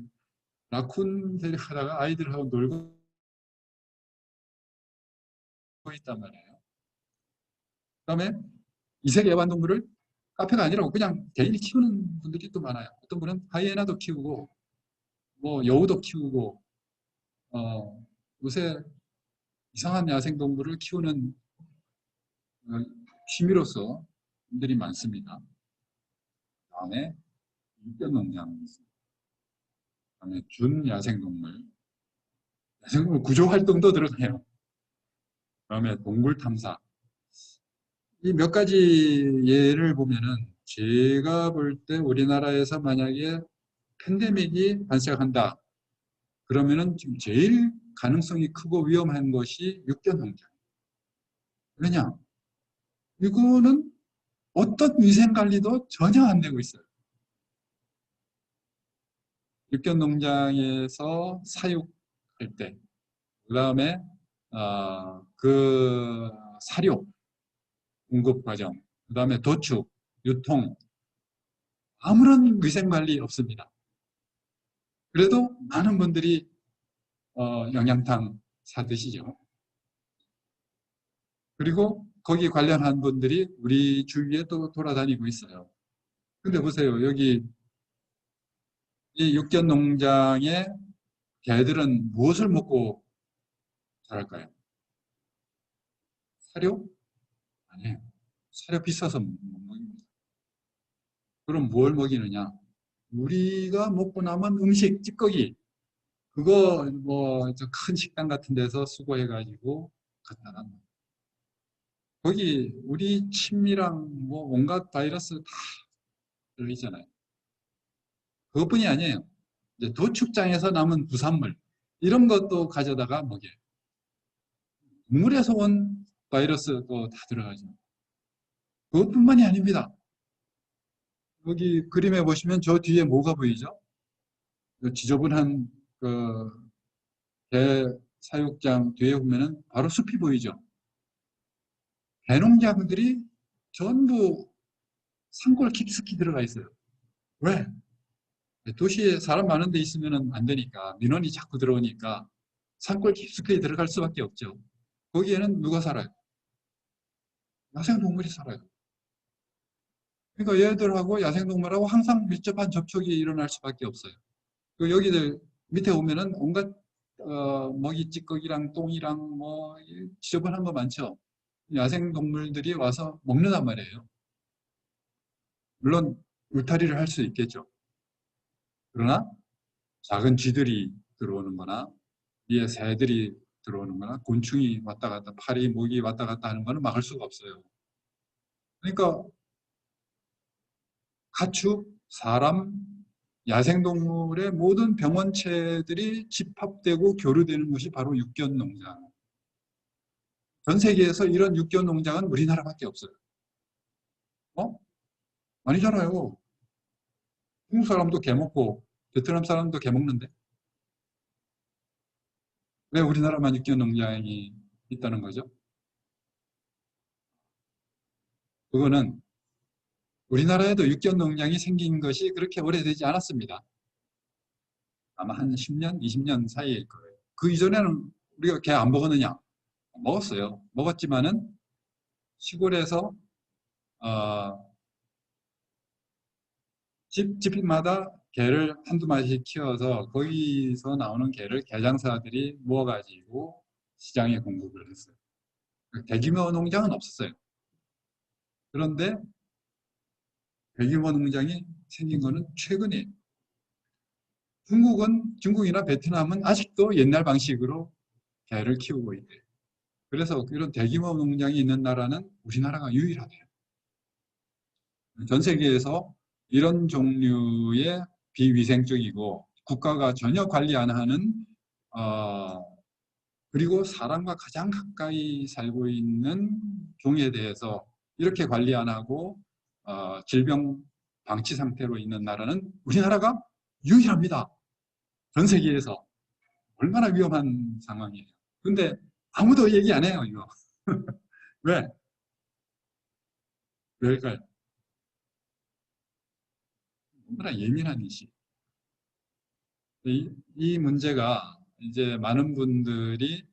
라쿤 데려가다가 아이들하고 놀고 있단 말이에요. 그다음에 이색 애완동물을 카페가 아니라고 그냥 개인이 키우는 분들이 또 많아요. 어떤 분은 하이에나도 키우고 뭐 여우도 키우고 요새 이상한 야생동물을 키우는 취미로서 분들이 많습니다. 다음에 육견농장이 있습니다. 그다음에 준야생동물, 야생동물 구조활동도 들어가요. 그다음에 동굴탐사. 이 몇 가지 예를 보면은 제가 볼 때 우리나라에서 만약에 팬데믹이 발생한다. 그러면은 지금 제일 가능성이 크고 위험한 것이 육견농장. 왜냐? 이거는 어떤 위생관리도 전혀 안 되고 있어요. 육견농장에서 사육할 때, 그 다음에 그 사료 공급 과정, 그 다음에 도축, 유통, 아무런 위생관리 없습니다. 그래도 많은 분들이 영양탕 사 드시죠. 그리고 거기 관련한 분들이 우리 주위에 또 돌아다니고 있어요. 근데 보세요. 여기 이 육견 농장의 개들은 무엇을 먹고 자랄까요? 사료? 아니에요. 사료 비싸서 못 먹입니다. 그럼 뭘 먹이느냐? 우리가 먹고 남은 음식, 찌꺼기, 그거 뭐 큰 식당 같은 데서 수거해가지고 갖다 놔. 거기 우리 침이랑 뭐 온갖 바이러스 다 들어있잖아요. 그것뿐이 아니에요. 이제 도축장에서 남은 부산물 이런 것도 가져다가 먹여요. 동물에서 온 바이러스도 다 들어가죠. 그것뿐만이 아닙니다. 여기 그림에 보시면 저 뒤에 뭐가 보이죠? 지저분한 그 개 사육장 뒤에 보면은 바로 숲이 보이죠. 개농장들이 전부 산골 깊숙이 들어가 있어요. 왜? 도시에 사람 많은 데 있으면 안 되니까, 민원이 자꾸 들어오니까 산골 깊숙이 들어갈 수밖에 없죠. 거기에는 누가 살아요? 야생동물이 살아요. 그러니까 얘들하고 야생동물하고 항상 밀접한 접촉이 일어날 수밖에 없어요. 여기들 밑에 오면은 온갖 먹이 찌꺼기랑 똥이랑 뭐 지저분한 거 많죠. 야생동물들이 와서 먹는단 말이에요. 물론 울타리를 할 수 있겠죠. 그러나 작은 쥐들이 들어오는 거나 위에 새들이 들어오는 거나 곤충이 왔다 갔다 파리, 모기 왔다 갔다 하는 거는 막을 수가 없어요. 그러니까 가축, 사람, 야생동물의 모든 병원체들이 집합되고 교류되는 것이 바로 육견농장. 전 세계에서 이런 육견농장은 우리나라밖에 없어요. 어? 아니잖아요. 중국 사람도 개 먹고 베트남 사람도 개 먹는데 왜 우리나라만 육견농장이 있다는 거죠? 그거는 우리나라에도 육견농장이 생긴 것이 그렇게 오래되지 않았습니다. 아마 한 10년, 20년 사이일 거예요. 그 이전에는 우리가 개 안 먹었느냐? 먹었어요. 먹었지만은 시골에서 어, 집마다 개를 한두 마리씩 키워서 거기서 나오는 개를 개장사들이 모아가지고 시장에 공급을 했어요. 대규모 농장은 없었어요. 그런데 대규모 농장이 생긴 거는 최근에 중국이나 베트남은 아직도 옛날 방식으로 개를 키우고 있대요. 그래서 이런 대규모 농장이 있는 나라는 우리나라가 유일하대요. 전 세계에서 이런 종류의 비위생적이고 국가가 전혀 관리 안 하는 그리고 사람과 가장 가까이 살고 있는 종에 대해서 이렇게 관리 안 하고 질병 방치 상태로 있는 나라는 우리나라가 유일합니다. 전 세계에서. 얼마나 위험한 상황이에요. 근데 아무도 얘기 안 해요, 이거. 왜? 왜일까요? 얼마나 예민한 이슈. 이 문제가 이제 많은 분들이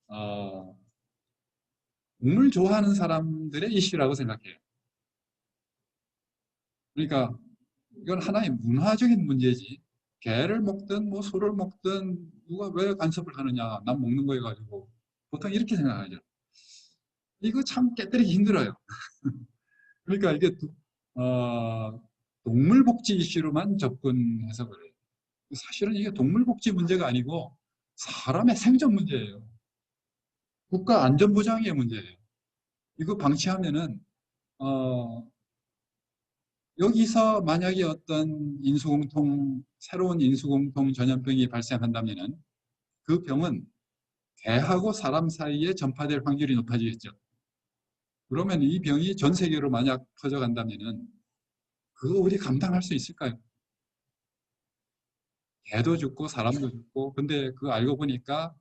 어, 동물 좋아하는 사람들의 이슈라고 생각해요. 그러니까 이건 하나의 문화적인 문제지. 개를 먹든 뭐 소를 먹든 누가 왜 간섭을 하느냐. 난 먹는 거 해가지고. 보통 이렇게 생각하죠. 이거 참 깨뜨리기 힘들어요. 그러니까 이게 어, 동물복지 이슈로만 접근해서 그래요. 사실은 이게 동물복지 문제가 아니고 사람의 생존 문제예요. 국가 안전보장의 문제예요. 이거 방치하면은 여기서 만약에 어떤 새로운 인수공통 전염병이 발생한다면은 그 병은 개하고 사람 사이에 전파될 확률이 높아지겠죠. 그러면 이 병이 전 세계로 만약 퍼져간다면은 그거 우리 감당할 수 있을까요? 개도 죽고 사람도 죽고. 근데 그거 알고 보니까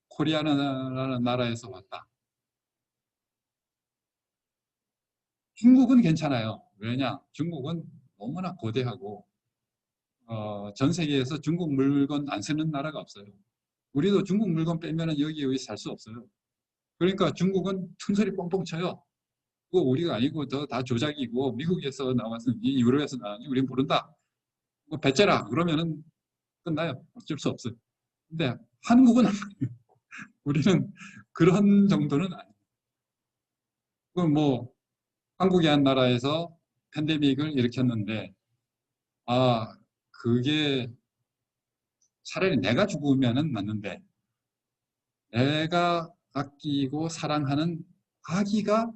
코리아라는 나라에서 왔다. 중국은 괜찮아요. 왜냐? 중국은 너무나 거대하고 전 세계에서 중국 물건 안 쓰는 나라가 없어요. 우리도 중국 물건 빼면은 여기 살 수 없어요. 그러니까 중국은 퉁소리 뻥뻥 쳐요. 그거 우리가 아니고 다 조작이고 미국에서 나왔으니 유럽에서 나왔으니 우린 모른다. 뭐 배째라 그러면은 끝나요. 어쩔 수 없어요. 근데 한국은 우리는 그런 정도는 아니에요. 그럼 뭐 한국이 한 나라에서 팬데믹을 일으켰는데 그게 차라리 내가 죽으면은 맞는데 내가 아끼고 사랑하는 아기가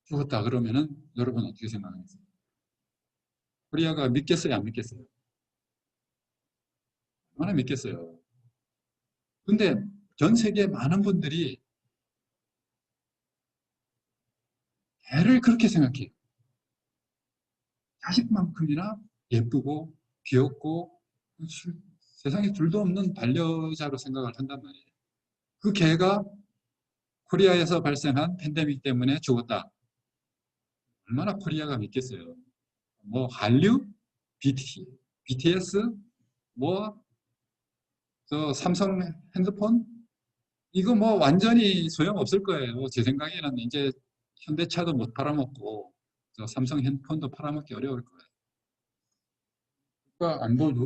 죽었다 그러면은 여러분 어떻게 생각하세요? 코리아가 믿겠어요, 안 믿겠어요? 얼마나 믿겠어요? 근데 전 세계 많은 분들이 애를 그렇게 생각해요. 자식만큼이나 예쁘고 귀엽고 세상에 둘도 없는 반려자로 생각을 한단 말이에요. 그 개가 코리아에서 발생한 팬데믹 때문에 죽었다. 얼마나 코리아가 믿겠어요. 뭐 한류, BTS, 뭐 저 삼성 핸드폰 이거 뭐 완전히 소용없을 거예요. 제 생각에는 이제 현대차도 못 팔아먹고 저 삼성 핸드폰도 팔아먹기 어려울 거예요. 그러니까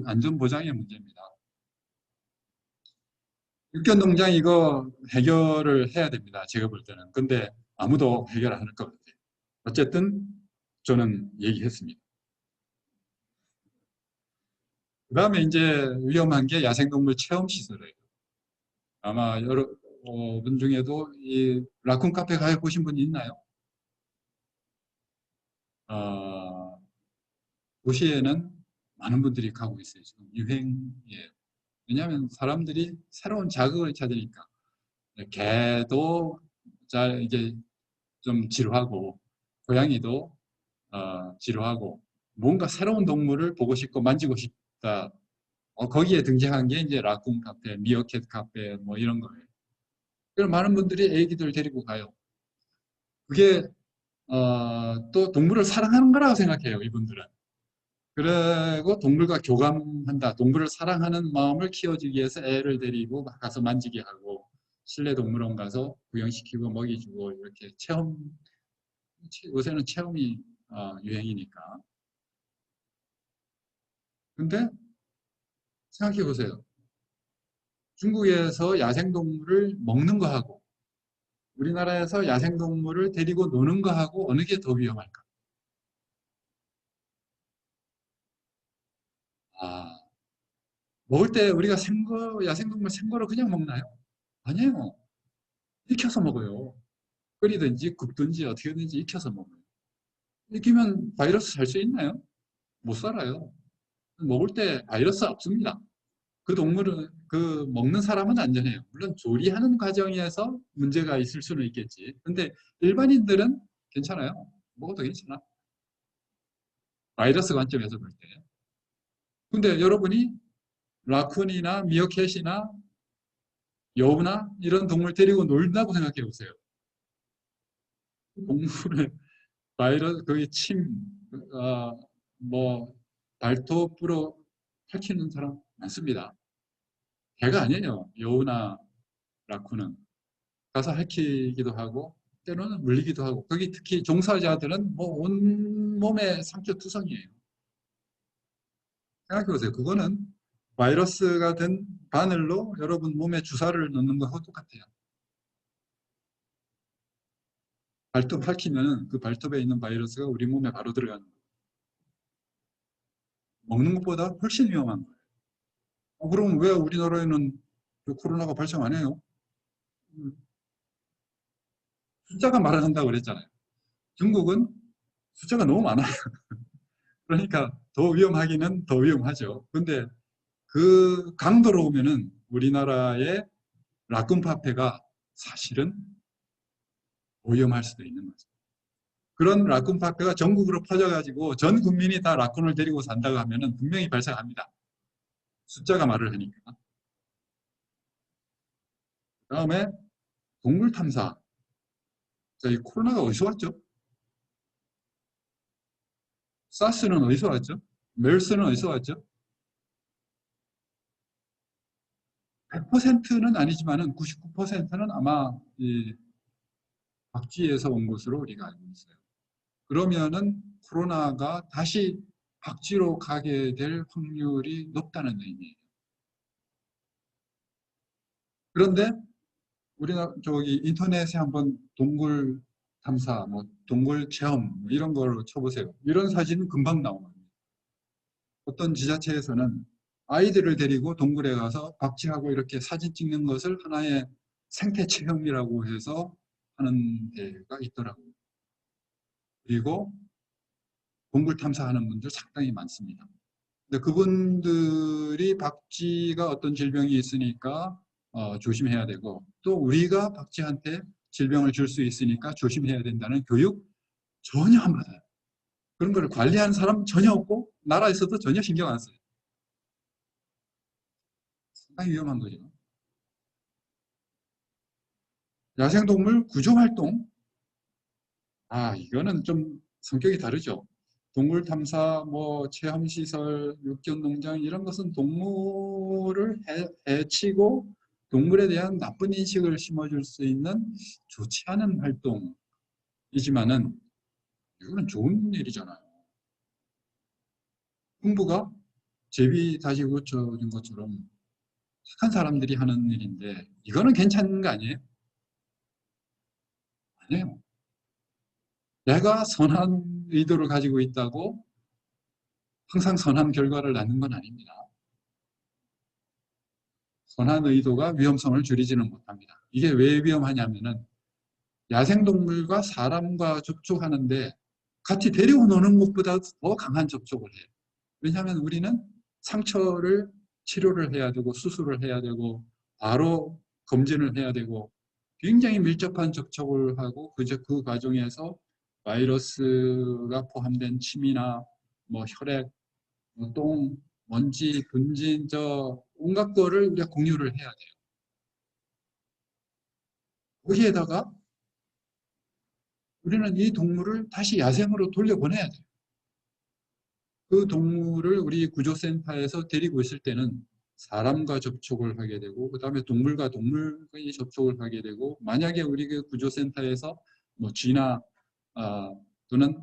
안전 보장의 문제입니다. 육견농장 이거 해결을 해야 됩니다. 제가 볼 때는. 근데 아무도 해결 안 할 것 같아요. 어쨌든 저는 얘기했습니다. 그 다음에 이제 위험한 게 야생동물 체험시설이에요. 아마 여러분 중에도 이 라쿤 카페 가해 보신 분 있나요? 어, 도시에는 많은 분들이 가고 있어요. 지금 유행이에요. 왜냐하면 사람들이 새로운 자극을 찾으니까. 개도 잘 이제 좀 지루하고 고양이도 지루하고 뭔가 새로운 동물을 보고 싶고 만지고 싶다. 거기에 등장한 게 이제 라쿤 카페, 미어캣 카페 뭐 이런 거예요. 그럼 많은 분들이 애기들 데리고 가요. 그게 또 동물을 사랑하는 거라고 생각해요, 이분들은. 그리고 동물과 교감한다. 동물을 사랑하는 마음을 키워주기 위해서 애를 데리고 가서 만지게 하고 실내 동물원 가서 구경시키고 먹이주고 이렇게 요새는 체험이 유행이니까. 근데 생각해 보세요. 중국에서 야생동물을 먹는 거하고 우리나라에서 야생동물을 데리고 노는 거하고 어느 게 더 위험할까? 아, 먹을 때 우리가 야생동물 생거로 그냥 먹나요? 아니에요. 익혀서 먹어요. 끓이든지 굽든지 어떻게든지 익혀서 먹어요. 익히면 바이러스 살 수 있나요? 못 살아요. 먹을 때 바이러스 없습니다. 그 동물은 먹는 사람은 안전해요. 물론 조리하는 과정에서 문제가 있을 수는 있겠지. 근데 일반인들은 괜찮아요. 먹어도 괜찮아. 바이러스 관점에서 볼 때. 근데 여러분이 라쿤이나 미어캣이나 여우나 이런 동물 데리고 놀다고 생각해 보세요. 동물을 바이러스, 거기 어, 뭐, 발톱 불어 핥히는 사람 많습니다. 개가 아니에요. 여우나 라쿠는. 가서 핥히기도 하고, 때로는 물리기도 하고, 거기 특히 종사자들은 뭐 온몸에 상처투성이에요. 생각해보세요. 그거는 바이러스가 된 바늘로 여러분 몸에 주사를 넣는 거하고 똑같아요. 발톱 핥히면 그 발톱에 있는 바이러스가 우리 몸에 바로 들어가는 거예요. 먹는 것보다 훨씬 위험한 거예요. 그럼 왜 우리나라에는 코로나가 발생 안 해요? 숫자가 말을 한다고 그랬잖아요. 중국은 숫자가 너무 많아요. 그러니까 더 위험하기는 더 위험하죠. 근데 그 강도로 보면은 우리나라의 라쿤파페가 사실은 위험할 수도 있는 거죠. 그런 라쿤파페가 전국으로 퍼져가지고 전 국민이 다 라쿤을 데리고 산다고 하면은 분명히 발생합니다. 숫자가 말을 하니까. 그 다음에 동물 탐사. 자, 이 코로나가 어디서 왔죠? 사스는 어디서 왔죠? 메르스는 어디서 왔죠? 100%는 아니지만은 99%는 아마 이 박쥐에서 온 것으로 우리가 알고 있어요. 그러면은 코로나가 다시 박쥐로 가게 될 확률이 높다는 의미예요. 그런데 우리가 저기 인터넷에 한번 동굴 탐사, 뭐 동굴 체험 뭐 이런 걸 쳐보세요. 이런 사진은 금방 나옵니다. 어떤 지자체에서는 아이들을 데리고 동굴에 가서 박쥐하고 이렇게 사진 찍는 것을 하나의 생태 체험이라고 해서 하는 데가 있더라고요. 그리고 동굴 탐사하는 분들 상당히 많습니다. 근데 그분들이 박쥐가 어떤 질병이 있으니까 조심해야 되고, 또 우리가 박쥐한테 질병을 줄 수 있으니까 조심해야 된다는 교육 전혀 안 받아요. 그런 걸 관리하는 사람 전혀 없고 나라에서도 전혀 신경 안 써요. 상당히 위험한 거죠. 야생동물 구조활동, 이거는 좀 성격이 다르죠. 동물 탐사, 뭐 체험시설, 육견농장 이런 것은 동물을 해치고 동물에 대한 나쁜 인식을 심어줄 수 있는 좋지 않은 활동이지만은 이거는 좋은 일이잖아요. 홍부가 제비 다지고 쳐준 것처럼 착한 사람들이 하는 일인데 이거는 괜찮은 거 아니에요? 아니에요. 내가 선한 의도를 가지고 있다고 항상 선한 결과를 낳는 건 아닙니다. 선한 의도가 위험성을 줄이지는 못합니다. 이게 왜 위험하냐면은 야생동물과 사람과 접촉하는데 같이 데리고 노는 것보다 더 강한 접촉을 해요. 왜냐하면 우리는 상처를 치료를 해야 되고 수술을 해야 되고 바로 검진을 해야 되고 굉장히 밀접한 접촉을 하고 그 과정에서 바이러스가 포함된 침이나 뭐 혈액, 뭐 똥, 먼지, 분진, 온갖 거를 우리가 공유를 해야 돼요. 거기에다가 우리는 이 동물을 다시 야생으로 돌려보내야 돼요. 그 동물을 우리 구조센터에서 데리고 있을 때는 사람과 접촉을 하게 되고 그 다음에 동물과 동물이 접촉을 하게 되고 만약에 우리 그 구조센터에서 뭐 쥐나 또는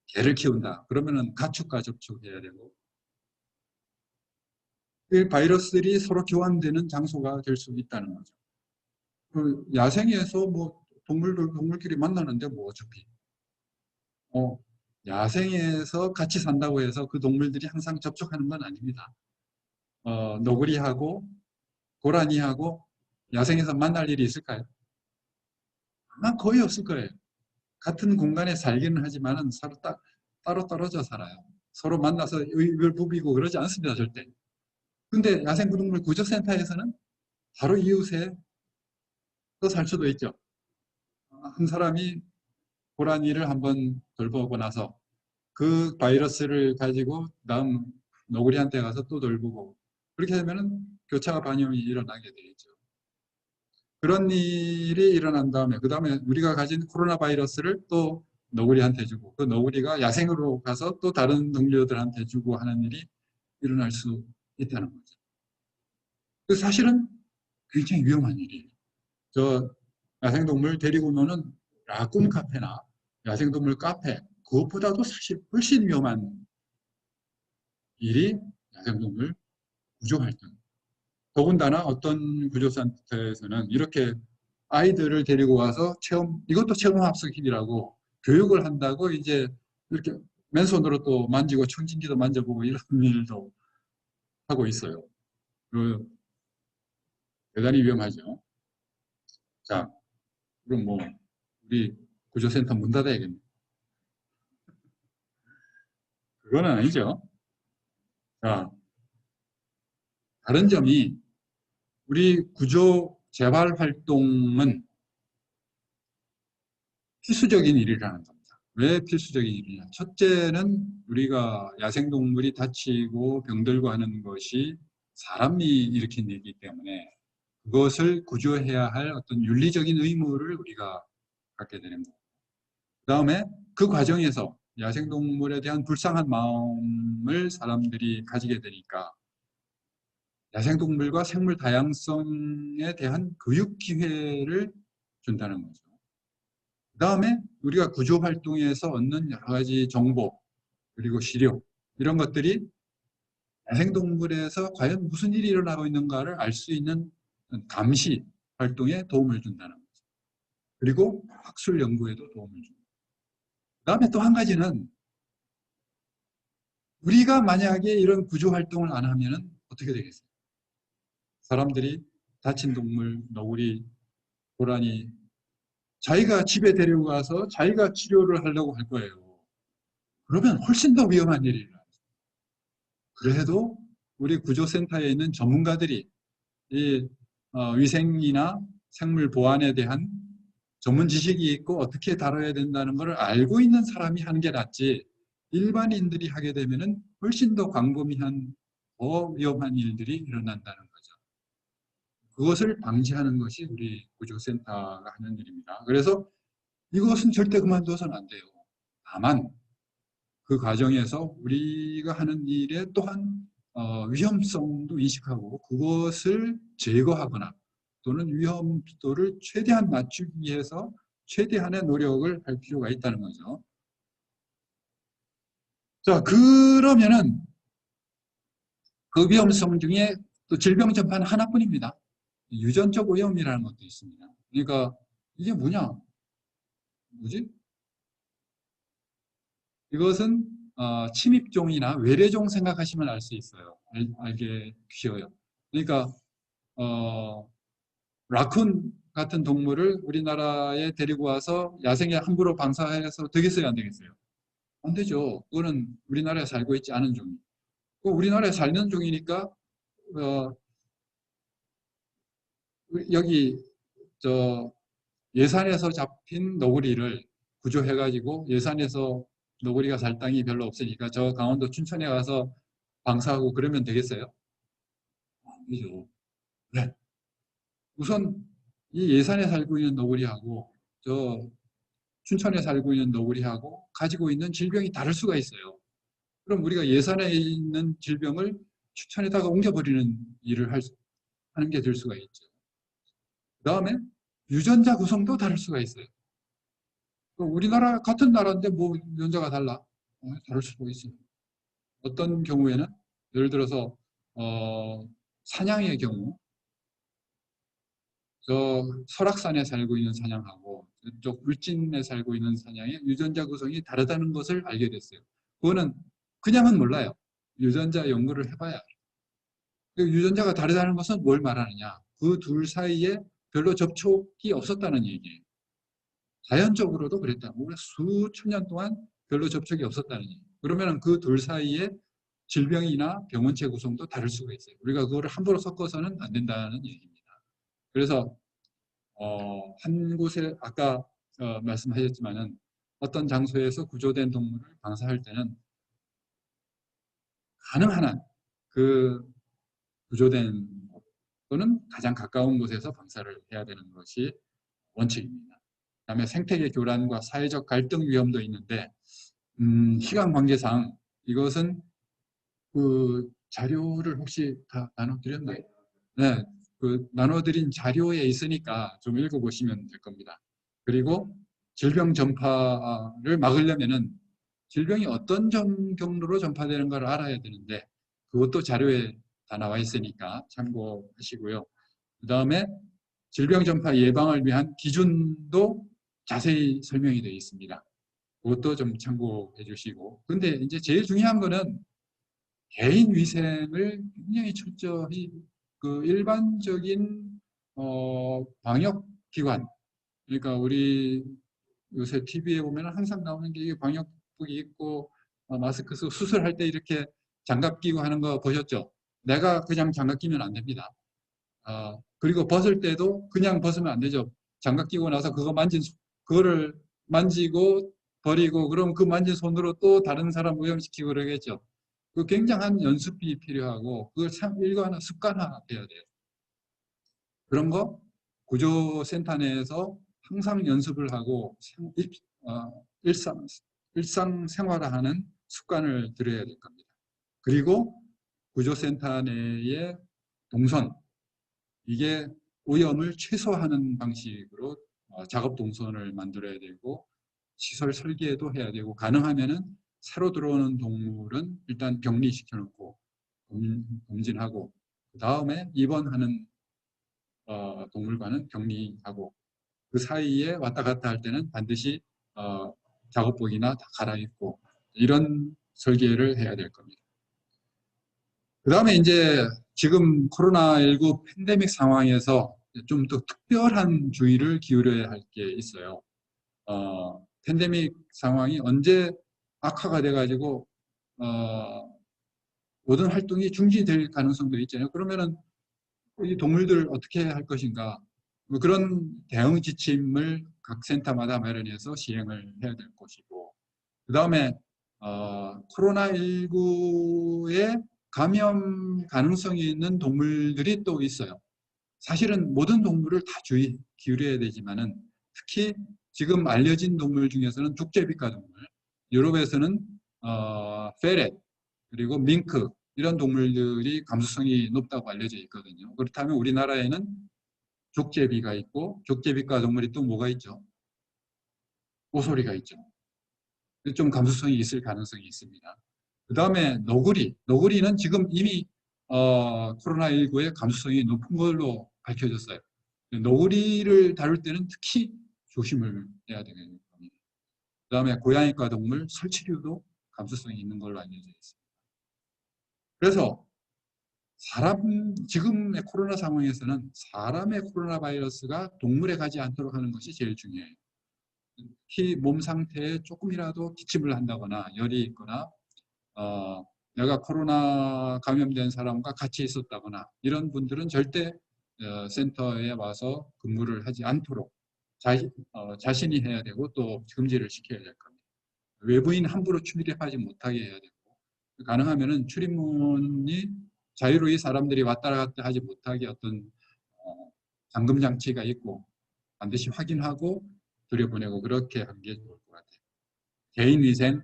개를 키운다 그러면은 가축과 접촉해야 되고 그 바이러스들이 서로 교환되는 장소가 될 수 있다는 거죠. 그 야생에서 뭐 동물끼리 만나는데 뭐 어차피 야생에서 같이 산다고 해서 그 동물들이 항상 접촉하는 건 아닙니다. 너구리하고 고라니하고 야생에서 만날 일이 있을까요? 아마 거의 없을 거예요. 같은 공간에 살기는 하지만은 서로 따로 떨어져 살아요. 서로 만나서 의을 부비고 그러지 않습니다, 절대. 근데 야생동물 구조센터에서는 바로 이웃에 또 살 수도 있죠. 한 사람이 고라니를 한번 돌보고 나서 그 바이러스를 가지고 다음 너구리한테 가서 또 돌보고 그렇게 되면은 교차 반염이 일어나게 되겠죠. 그런 일이 일어난 다음에 그 다음에 우리가 가진 코로나 바이러스를 또 너구리한테 주고 그 너구리가 야생으로 가서 또 다른 동료들한테 주고 하는 일이 일어날 수 있다는 거죠. 그 사실은 굉장히 위험한 일이에요. 저 야생동물 데리고 노는 라쿤 카페나 야생동물 카페 그것보다도 사실 훨씬 위험한 일이 야생동물 구조활동. 더군다나 어떤 구조센터에서는 이렇게 아이들을 데리고 와서 체험, 이것도 체험학습이라고 교육을 한다고 이제 이렇게 맨손으로 또 만지고 청진기도 만져보고 이런 일도 하고 있어요. 대단히 위험하죠. 자, 그럼 뭐 우리 구조센터 문 닫아야겠네. 그거는 아니죠. 자, 다른 점이 우리 구조 재발 활동은 필수적인 일이라는 겁니다. 왜 필수적인 일이냐? 첫째는 우리가 야생동물이 다치고 병들고 하는 것이 사람이 일으킨 일이기 때문에 그것을 구조해야 할 어떤 윤리적인 의무를 우리가 갖게 되는 겁니다. 그 다음에 그 과정에서 야생동물에 대한 불쌍한 마음을 사람들이 가지게 되니까 야생동물과 생물 다양성에 대한 교육 기회를 준다는 거죠. 그 다음에 우리가 구조활동에서 얻는 여러 가지 정보, 그리고 시료, 이런 것들이 야생동물에서 과연 무슨 일이 일어나고 있는가를 알 수 있는 감시 활동에 도움을 준다는 거죠. 그리고 학술 연구에도 도움을 줍니다. 그 다음에 또 한 가지는 우리가 만약에 이런 구조활동을 안 하면 어떻게 되겠어요? 사람들이 다친 동물, 너구리, 고라니 자기가 집에 데리고 가서 자기가 치료를 하려고 할 거예요. 그러면 훨씬 더 위험한 일이 일어나요. 그래도 우리 구조센터에 있는 전문가들이 이 위생이나 생물 보안에 대한 전문 지식이 있고 어떻게 다뤄야 된다는 것을 알고 있는 사람이 하는 게 낫지, 일반인들이 하게 되면 훨씬 더 광범위한 더 위험한 일들이 일어난다는 거죠. 그것을 방지하는 것이 우리 구조센터가 하는 일입니다. 그래서 이것은 절대 그만둬서는 안 돼요. 다만 그 과정에서 우리가 하는 일에 또한 위험성도 인식하고 그것을 제거하거나 또는 위험도를 최대한 낮추기 위해서 최대한의 노력을 할 필요가 있다는 거죠. 자, 그러면은 그 위험성 중에 또 질병 전파는 하나뿐입니다. 유전적 오염이라는 것도 있습니다. 그러니까 이게 뭐지? 이것은 침입종이나 외래종 생각하시면 알 수 있어요. 알게 쉬워요. 그러니까 라쿤 같은 동물을 우리나라에 데리고 와서 야생에 함부로 방사해서 되겠어요, 안 되겠어요? 안 되죠. 그거는 우리나라에 살고 있지 않은 종이. 우리나라에 사는 종이니까 여기 예산에서 잡힌 너구리를 구조해가지고 예산에서 너구리가 살 땅이 별로 없으니까 저 강원도 춘천에 가서 방사하고 그러면 되겠어요? 아니죠. 네. 우선 이 예산에 살고 있는 너구리하고 저 춘천에 살고 있는 너구리하고 가지고 있는 질병이 다를 수가 있어요. 그럼 우리가 예산에 있는 질병을 춘천에다가 옮겨버리는 일을 하는 게 될 수가 있죠. 그 다음에 유전자 구성도 다를 수가 있어요. 우리나라 같은 나라인데 뭐 유전자가 달라? 다를 수도 있어요. 어떤 경우에는 예를 들어서 사냥의 경우 저 설악산에 살고 있는 사냥하고 이쪽 울진에 살고 있는 사냥의 유전자 구성이 다르다는 것을 알게 됐어요. 그거는 그냥은 몰라요. 유전자 연구를 해봐야. 유전자가 다르다는 것은 뭘 말하느냐? 그 둘 사이에 별로 접촉이 없었다는 얘기예요. 자연적으로도 그랬다고. 수천 년 동안 별로 접촉이 없었다는 얘기예요. 그러면 그 둘 사이에 질병이나 병원체 구성도 다를 수가 있어요. 우리가 그거를 함부로 섞어서는 안 된다는 얘기입니다. 그래서 한 곳에 아까 말씀하셨지만은 어떤 장소에서 구조된 동물을 방사할 때는 가능한 한 그 구조된 곳 또는 가장 가까운 곳에서 방사를 해야 되는 것이 원칙입니다. 그다음에 생태계 교란과 사회적 갈등 위험도 있는데 시간 관계상 이것은 그 자료를 혹시 다 나눠드렸나요? 네, 그 나눠드린 자료에 있으니까 좀 읽어보시면 될 겁니다. 그리고 질병 전파를 막으려면은 질병이 어떤 경로로 전파되는가를 알아야 되는데 그것도 자료에 다 나와 있으니까 참고하시고요. 그 다음에 질병 전파 예방을 위한 기준도 자세히 설명이 되어 있습니다. 그것도 좀 참고해 주시고. 근데 이제 제일 중요한 거는 개인 위생을 굉장히 철저히 그 일반적인 방역 기관, 그러니까 우리 요새 TV에 보면 항상 나오는 게 이게 방역복이 있고 마스크 쓰고 수술할 때 이렇게 장갑 끼고 하는 거 보셨죠? 내가 그냥 장갑 끼면 안 됩니다. 그리고 벗을 때도 그냥 벗으면 안 되죠. 장갑 끼고 나서 그거를 만지고 버리고 그럼 그 만진 손으로 또 다른 사람 오염시키고 그러겠죠. 그 굉장한 연습이 필요하고 그걸 참 일관화 습관화해야 돼요. 그런 거 구조센터 내에서 항상 연습을 하고 일상생활화하는 습관을 들여야 될 겁니다. 그리고 구조센터 내의 동선, 이게 오염을 최소화하는 방식으로 작업 동선을 만들어야 되고 시설 설계도 해야 되고 가능하면은 새로 들어오는 동물은 일단 격리시켜 놓고 검진하고 그 다음에 입원하는 동물과는 격리하고 그 사이에 왔다 갔다 할 때는 반드시 작업복이나 다 갈아입고 이런 설계를 해야 될 겁니다. 그 다음에 이제 지금 코로나19 팬데믹 상황에서 좀 더 특별한 주의를 기울여야 할 게 있어요. 팬데믹 상황이 언제 악화가 돼가지고 모든 활동이 중지될 가능성도 있잖아요. 그러면은 이 동물들 어떻게 할 것인가? 뭐 그런 대응 지침을 각 센터마다 마련해서 시행을 해야 될 것이고, 그 다음에 코로나19에 감염 가능성이 있는 동물들이 또 있어요. 사실은 모든 동물을 다 주의 기울여야 되지만은 특히 지금 알려진 동물 중에서는 족제비과 동물, 유럽에서는 페렛 그리고 밍크 이런 동물들이 감수성이 높다고 알려져 있거든요. 그렇다면 우리나라에는 족제비가 있고 족제비과 동물이 또 뭐가 있죠? 오소리가 있죠. 좀 감수성이 있을 가능성이 있습니다. 그 다음에 너구리. 너구리는 지금 이미 코로나19의 감수성이 높은 걸로 밝혀졌어요. 너구리를 다룰 때는 특히 조심을 해야 되는 겁니다. 그 다음에 고양이과 동물, 설치류도 감수성이 있는 걸로 알려져 있습니다. 그래서 지금의 코로나 상황에서는 사람의 코로나 바이러스가 동물에 가지 않도록 하는 것이 제일 중요해요. 특히 몸 상태에 조금이라도 기침을 한다거나 열이 있거나 내가 코로나 감염된 사람과 같이 있었다거나 이런 분들은 절대 센터에 와서 근무를 하지 않도록 자신이 해야 되고 또 금지를 시켜야 될 겁니다. 외부인 함부로 출입하지 못하게 해야 되고 가능하면은 출입문이 자유로이 사람들이 왔다 갔다 하지 못하게 어떤 잠금 장치가 있고 반드시 확인하고 들여보내고 그렇게 하는 게 좋을 것 같아요. 개인위생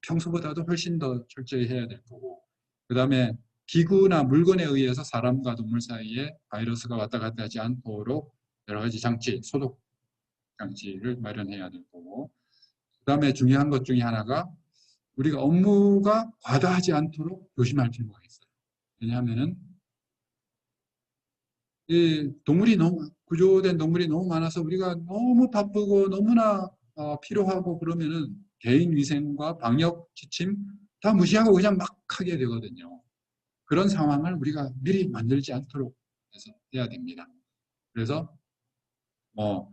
평소보다도 훨씬 더 철저히 해야 될 거고 그 다음에 기구나 물건에 의해서 사람과 동물 사이에 바이러스가 왔다 갔다 하지 않도록 여러 가지 장치, 소독 장치를 마련해야 될 거고 그 다음에 중요한 것 중에 하나가 우리가 업무가 과다하지 않도록 조심할 필요가 있어요. 왜냐하면은 이 구조된 동물이 너무 많아서 우리가 너무 바쁘고 너무나 필요하고 그러면은 개인 위생과 방역 지침 다 무시하고 그냥 막 하게 되거든요. 그런 상황을 우리가 미리 만들지 않도록 해야 됩니다. 그래서 뭐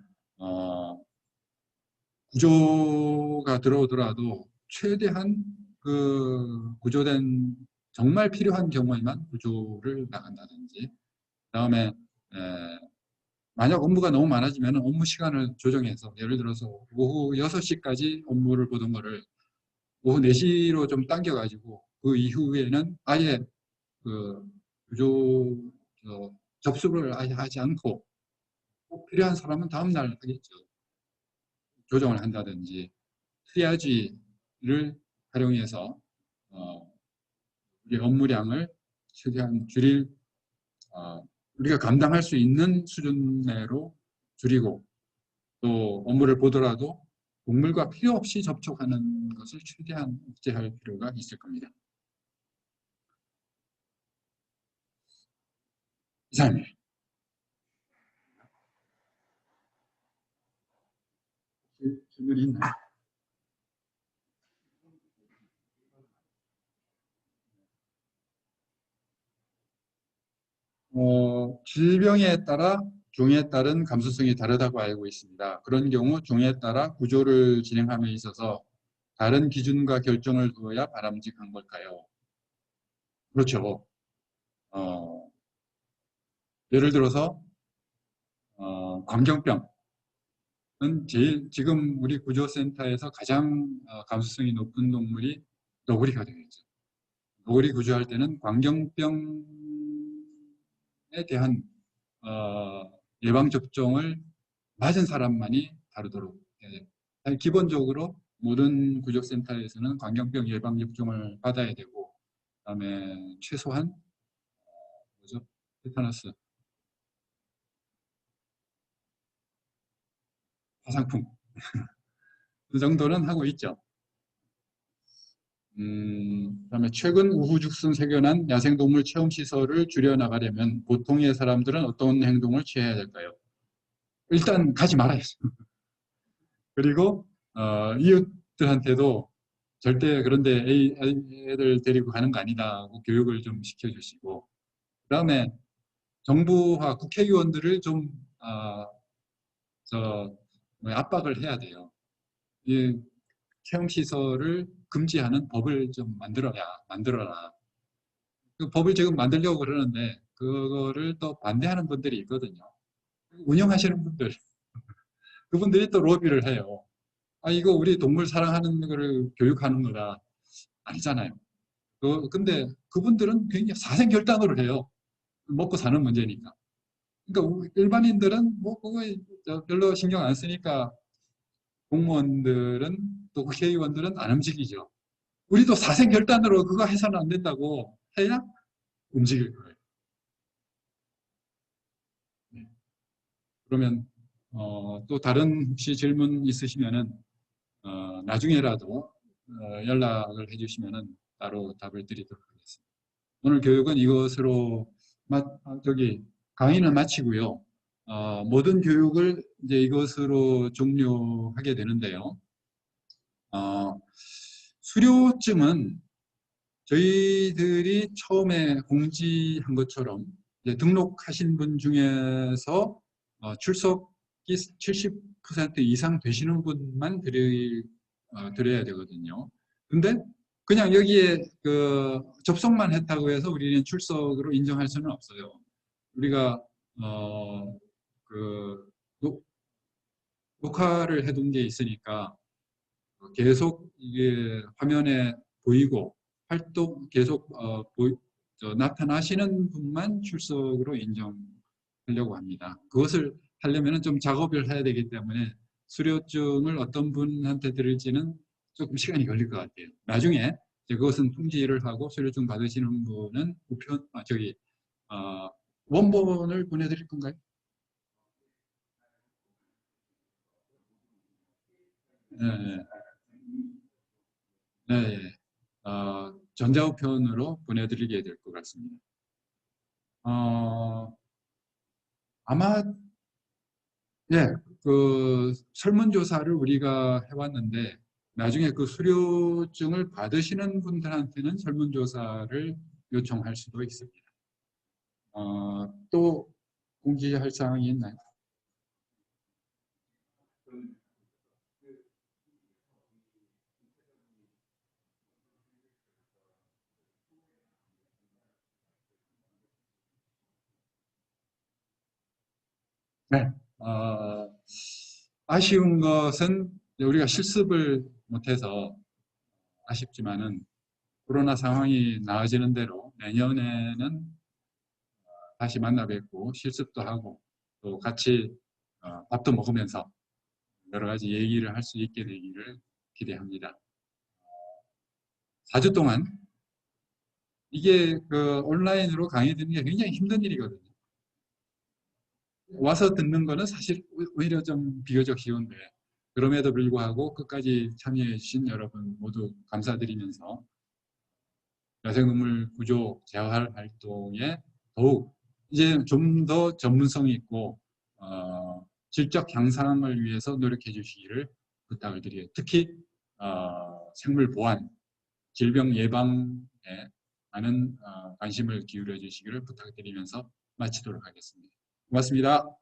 구조가 들어오더라도 최대한 그 구조된 정말 필요한 경우에만 구조를 나간다든지 그다음에 만약 업무가 너무 많아지면 업무 시간을 조정해서 예를 들어서 오후 6시까지 업무를 보던 거를 오후 4시로 좀 당겨가지고 그 이후에는 아예 그 구조 접수를 아예 하지 않고 꼭 필요한 사람은 다음날 하겠죠. 조정을 한다든지 트리아지를 활용해서 우리 업무량을 최대한 줄일 우리가 감당할 수 있는 수준 내로 줄이고 또 업무를 보더라도 동물과 필요 없이 접촉하는 것을 최대한 억제할 필요가 있을 겁니다. 이상입니다. 질문이 있나요? 질병에 따라 종에 따른 감수성이 다르다고 알고 있습니다. 그런 경우 종에 따라 구조를 진행함에 있어서 다른 기준과 결정을 두어야 바람직한 걸까요? 그렇죠. 예를 들어서 광견병은 지금 우리 구조센터에서 가장 감수성이 높은 동물이 너구리가 되겠죠. 너구리 구조할 때는 광견병에 대한 예방접종을 맞은 사람만이 다루도록 해요. 기본적으로 모든 구조센터에서는 광견병 예방접종을 받아야 되고, 그다음에 최소한 뭐죠? 테타너스, 화상풍 그 정도는 하고 있죠. 그다음에 최근 우후죽순 생겨난 야생동물 체험시설을 줄여나가려면 보통의 사람들은 어떤 행동을 취해야 될까요? 일단 가지 말아야죠. 그리고 이웃들한테도 절대 그런데 애들 데리고 가는 거 아니다고 교육을 좀 시켜주시고, 그다음에 정부와 국회의원들을 좀 압박을 해야 돼요. 이 체험시설을 금지하는 법을 좀 만들어라. 그 법을 지금 만들려고 그러는데 그거를 또 반대하는 분들이 있거든요. 운영하시는 분들, 그분들이 또 로비를 해요. 이거 우리 동물 사랑하는 거를 교육하는 거다. 아니잖아요. 근데 그분들은 굉장히 사생결단으로 해요. 먹고 사는 문제니까. 그러니까 일반인들은 뭐 그거 별로 신경 안 쓰니까 공무원들은 또 국회의원들은 안 움직이죠. 우리도 사생결단으로 그거 해서는 안 된다고 해야 움직일 거예요. 네. 그러면 또 다른 혹시 질문 있으시면은 나중에라도 연락을 해주시면은 따로 답을 드리도록 하겠습니다. 오늘 교육은 이것으로 강의는 마치고요. 모든 교육을 이제 이것으로 종료하게 되는데요. 수료증은 저희들이 처음에 공지한 것처럼 이제 등록하신 분 중에서 출석이 70% 이상 되시는 분만 드려야 되거든요. 근데 그냥 여기에 접속만 했다고 해서 우리는 출석으로 인정할 수는 없어요. 우리가 그 녹화를 해둔 게 있으니까 계속 이게 화면에 보이고 활동 계속 나타나시는 분만 출석으로 인정하려고 합니다. 그것을 하려면 좀 작업을 해야 되기 때문에 수료증을 어떤 분한테 드릴지는 조금 시간이 걸릴 것 같아요. 나중에 그것은 통지를 하고 수료증 받으시는 분은 원본을 보내드릴 건가요? 네, 네, 네. 전자우편으로 보내드리게 될 것 같습니다. 어, 아마, 예, 그 설문조사를 우리가 해왔는데, 나중에 그 수료증을 받으시는 분들한테는 설문조사를 요청할 수도 있습니다. 또 공지할 사항이 있나요? 네. 아쉬운 것은 우리가 실습을 못해서 아쉽지만은 코로나 상황이 나아지는 대로 내년에는 다시 만나 뵙고 실습도 하고 또 같이 밥도 먹으면서 여러 가지 얘기를 할 수 있게 되기를 기대합니다. 4주 동안 이게 온라인으로 강의 듣는 게 굉장히 힘든 일이거든요. 와서 듣는 거는 사실 오히려 좀 비교적 쉬운데 그럼에도 불구하고 끝까지 참여해 주신 여러분 모두 감사드리면서 야생동물 구조 재활 활동에 더욱 이제 좀 더 전문성 있고 질적 향상을 위해서 노력해 주시기를 부탁을 드려요. 특히 생물 보안, 질병 예방에 많은 관심을 기울여 주시기를 부탁드리면서 마치도록 하겠습니다. 고맙습니다.